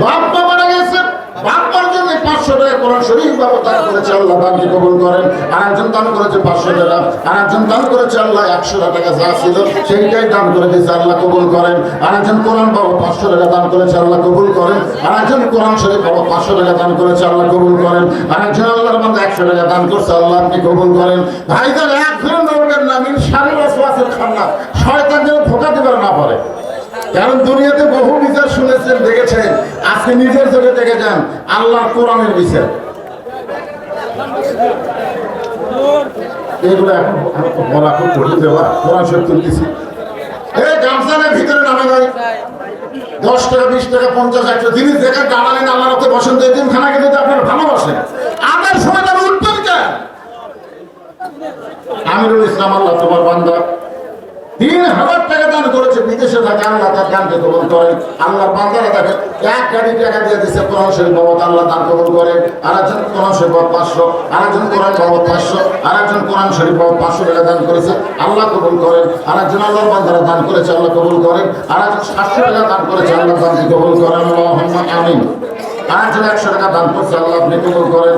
বাপ মা মারা গেছে, বাবার জন্য 500 টাকা কোরআন শরীফ বাবদ দান করেছে, আল্লাহ দানকে কবুল করেন। আরেকজন দান করেছে 500 টাকা, আরেকজন দান করেছে আল্লাহ 100 টাকা যা ছিল সেইটাই দান করে দিয়েছে, আল্লাহ কবুল করেন। আরেকজন কোরআন বাবদ 500 টাকা দান করেছে, আল্লাহ কবুল করেন। আরেকজন কোরআন শরীফ বাবদ 500 টাকা দান করেছে, আল্লাহ কবুল করেন। আরেকজন আল্লাহর বান্দা 100 টাকা দান করছে, আল্লাহ আপনি কবুল করেন। ভাইজান এক ঘরে নড়বেন না, মিন শাররি ওয়াসওয়াসিল খান্নাস, শয়তান যেন ধোঁকা দিতে না পারে। কারণ দুনিয়াতে বহু বিচার শুনেছেন, দেখেছেন, আজকে নিজের চোখে দেখে যান আল্লাহর কোরআনের বিচার। এগুলো এখন বলা খুব কঠিন দেওয়া, কোরআন শরীফ তুলতেছি, এই গামছানের ভিতরে নামে যায় 10 টাকা 20 টাকা 50 100 জিনিস দেখেন, দাঁড়ালেন আল্লাহর হাতে বসেন, তো এতিমখানাকে যদি আপনারা ভালোবাসেন আদার সময় তারা উঠবেন কেন? আমিরুল ইসলাম আল্লাহ তোমার বান্দা 3000 টাকা দান করেছে, বিদেশে থাকে, আল্লাহ তার দানকে কবুল করেন। আল্লাহর বান্দারা তাকে 1 গাড়ি টাকা দিয়ে দিচ্ছে কোরআন শরীফ বাবদ, আল্লাহ দান কবুল করেন। আরেকজন কোরআন শরীফ বাবদ 500, আরেকজন কোরআন বাবদ 500, আরেকজন কোরআন শরীফ বাবদ 500 টাকা দান করেছে, আল্লাহ কবুল করেন। আরেকজন আল্লাহর বান্দারা দান করেছে, আল্লাহ কবুল করেন। আরেকজন 700 টাকা দান করেছে, আল্লাহ দানকে কবুল করেন, আল্লাহুম্মা আমিন। আরেকজন 100 টাকা দান করছে, আল্লাহ আপনি কবুল করেন।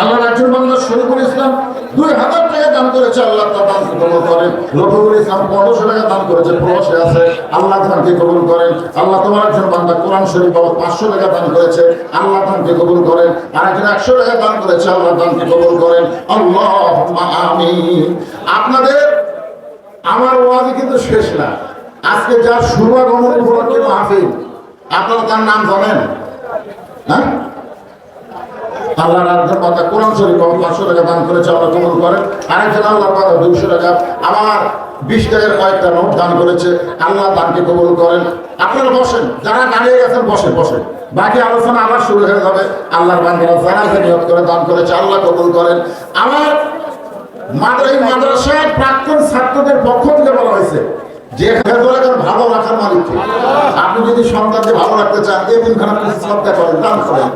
আল্লাহর একজন বান্দা শরীফুল ইসলাম 2000 টাকা দান করেছে, আল্লাহ তার দানকে কবুল করেন। রফিকুল ইসলাম 1500 টাকা দান করেছে, প্রবাসে আছে, আল্লাহ দানকে কবুল করেন। আল্লাহ তোমার একজন বান্দা কোরআন শরীফ বাবদ 500 টাকা দান করেছে, আল্লাহ দানকে কবুল করেন। আরেকজন 100 টাকা দান করেছে, আল্লাহ দানকে কবুল করেন। আল্লাহুম্মা আমিন। আপনাদের আমার ওয়াজি কিন্তু শেষ না। আজকে যার শুভাগমন উপলক্ষে মাহফিল, আপনারা তার নাম জানেন? হ্যাঁ, আল্লাহ রাজ্যের কথা কোরআন শরীফ 500 টাকা দান করেছে, আল্লাহ কবুল করেন। আরেকজন আল্লাহ 200 টাকা, আমার 20 টাকার কয়েকটা নোট দান করেছে, আল্লাহ দানকে কবুল করেন। আপনারা বসেন, যারা দাঁড়িয়ে গেছেন বসেন বসেন, বাকি আলোচনা আবার শুরু হয়ে যাবে। আল্লাহর বান্দারা জানাতে নিয়ত করে দান করেছে, আল্লাহ কবুল করেন। আমার মাদ্রাসার প্রাক্তন ছাত্রদের পক্ষ থেকে বলা হয়েছে যে ভালো রাখার মালিককে, আপনি যদি সন্তানকে ভালো রাখতে চান এতিমখানা সদকা করেন, দান করেন।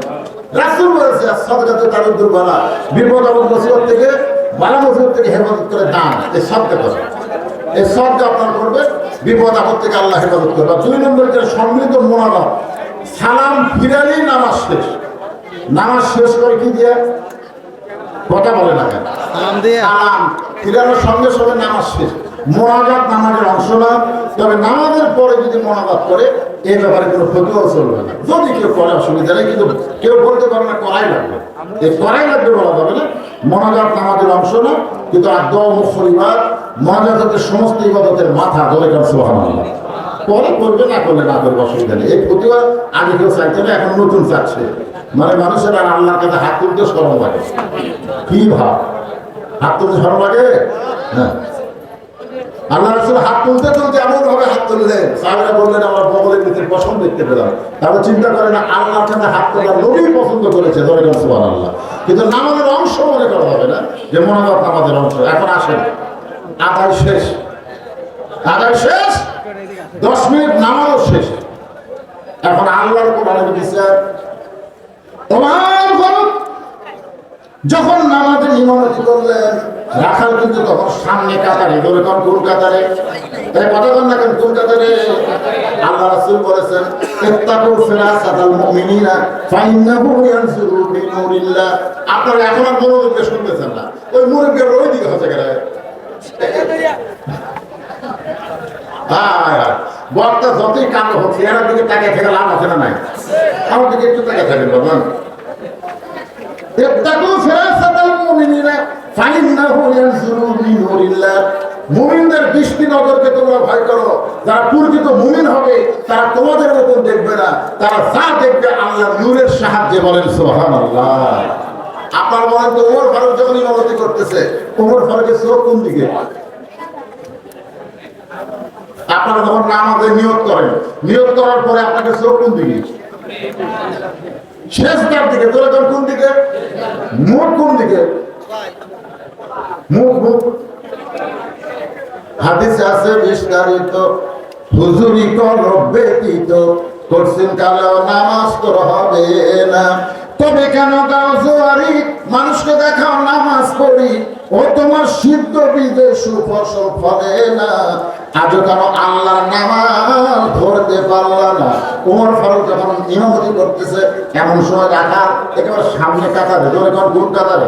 রাসূল বলেছে সদকাতে তারুদ্দুর বালা, বিপদ আপদ মুসিবত থেকে, বালা মুসিবত থেকে হেফাজত করে দান, এই সদকা করেন। এই সদকা আপনার করবেন, বিপদ আপদ থেকে আল্লাহ হেফাজত করবে। 2 নম্বর যে সমৃদ্ধ মোনাজাত, সালাম ফিরালেই নামাজ শেষ। নামাজ শেষ করে কি দিয়ে কথা বলে না কেন? সালাম ফিরানোর সঙ্গে সঙ্গে নামাজ শেষ। মোনাজাত নামাজের অংশ না, তবে নামাজের পরে যদি মোনাজাত করে এই ব্যাপারে কোনো ফতোয়া চলবে না। যদি কেউ করে অসুবিধা নেই, কিন্তু কেউ বলতে পারে না করাই লাগবে, এই করাই লাগবে বলা যাবে না। মোনাজাত নামাজের অংশ না, কিন্তু আর দোয়া মুখর ইবাদত, মোনাজাত হচ্ছে সমস্ত ইবাদতের মাথা, ধরে কারণ সুবহানাল্লাহ। পরে করবে, না করলে না করবে, অসুবিধা নেই। এই ফতোয়া আগে কেউ চাইছে না, এখন নতুন চাচ্ছে। মানে মানুষের আর আল্লাহর কাছে হাত তুলতে শরম লাগে। কি ভাব, হাত তুলতে শরম লাগে? হ্যাঁ, আল্লাহ রাসূল হাত তুলতে তুলতে এমন ভাবে হাত তুললেন, সাহাবারা বললেন আমার বগলের ভিতরে পছন্দ দেখতে পেলাম। তাহলে চিন্তা করে না, আল্লাহর কাছে হাত তোলা নবী পছন্দ করেছে, ধরে গেল সুবহানাল্লাহ। কিন্তু নামাজের অংশ মনে করা হবে না যে মোনাজাত নামাজের অংশ। এখন আসেন, আদায় শেষ, আদায় শেষ, 10 মিনিট নামাজও শেষ। এখন আল্লাহর কোরআনের বিচার তোমার ঘর। যখন নামাজের ইমামতি করলেন, রাখাল কিন্তু তখন সামনে কাতারে, ধরে কোন কাতারে, তাই কথা বল না কেন, কোন কাতারে? আল্লাহ রাসূল বলেছেন ইত্তাকু ফিরাসাতাল মুমিনিনা ফাইন্নাহু ইয়ানজুরু বিনুরিল্লাহ। আপনারা এখন আর মনোযোগে শুনতেছেন না, ওই মুরব্বির ওই দিকে হচ্ছে গেলে বক্তা যতই কালো হচ্ছে, এর দিকে তাকিয়ে থেকে লাভ আছে না নাই? আমার দিকে একটু তাকিয়ে থাকেন বাবা। ইত্তাকু ফিরাসাতাল মুমিনিনা ফাইন্নাহু ইয়ানজুরু বিনুরিল্লাহ। মুমিনদের দৃষ্টি নজরকে তোমরা ভয় করো। যারা প্রকৃত মুমিন হবে তারা তোমাদের মতন দেখবে না, তারা যা দেখবে আল্লাহর নূরের সাহায্যে। বলেন সুবহানাল্লাহ। আপনার বলেন তো, ওমর ফারুক যখন ইমামতি করতেছে, ওমর ফারুকের চোখ কোন দিকে? আপনারা যখন নামাজে নিয়ত করেন, নিয়ত করার পরে আপনাকে চোখ কোন দিকে? শেষদার দিকে। তোরা কোন দিকে? মুখ কোন দিকে? মুখ মুখ হাদিসে আছে বিস্তারিত, হুজুরি কলব ব্যতীত করছেন কালো নামাজ তোর হবে না। তবে কেন গাও জোয়ারি, মানুষকে দেখাও নামাজ পড়ি, ও তোমার সিদ্ধ বীজে সুফসল ফলে না। আজও কেন আল্লাহর নামাজ ধরতে পারলা না? ওমর ফারুক যখন ইমামতি করতেছে, এমন সময় রাখা একেবারে সামনে কাতারে, ধরে কোন কাতারে?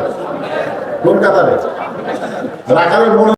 কোন কাতারে? রাখালের মনে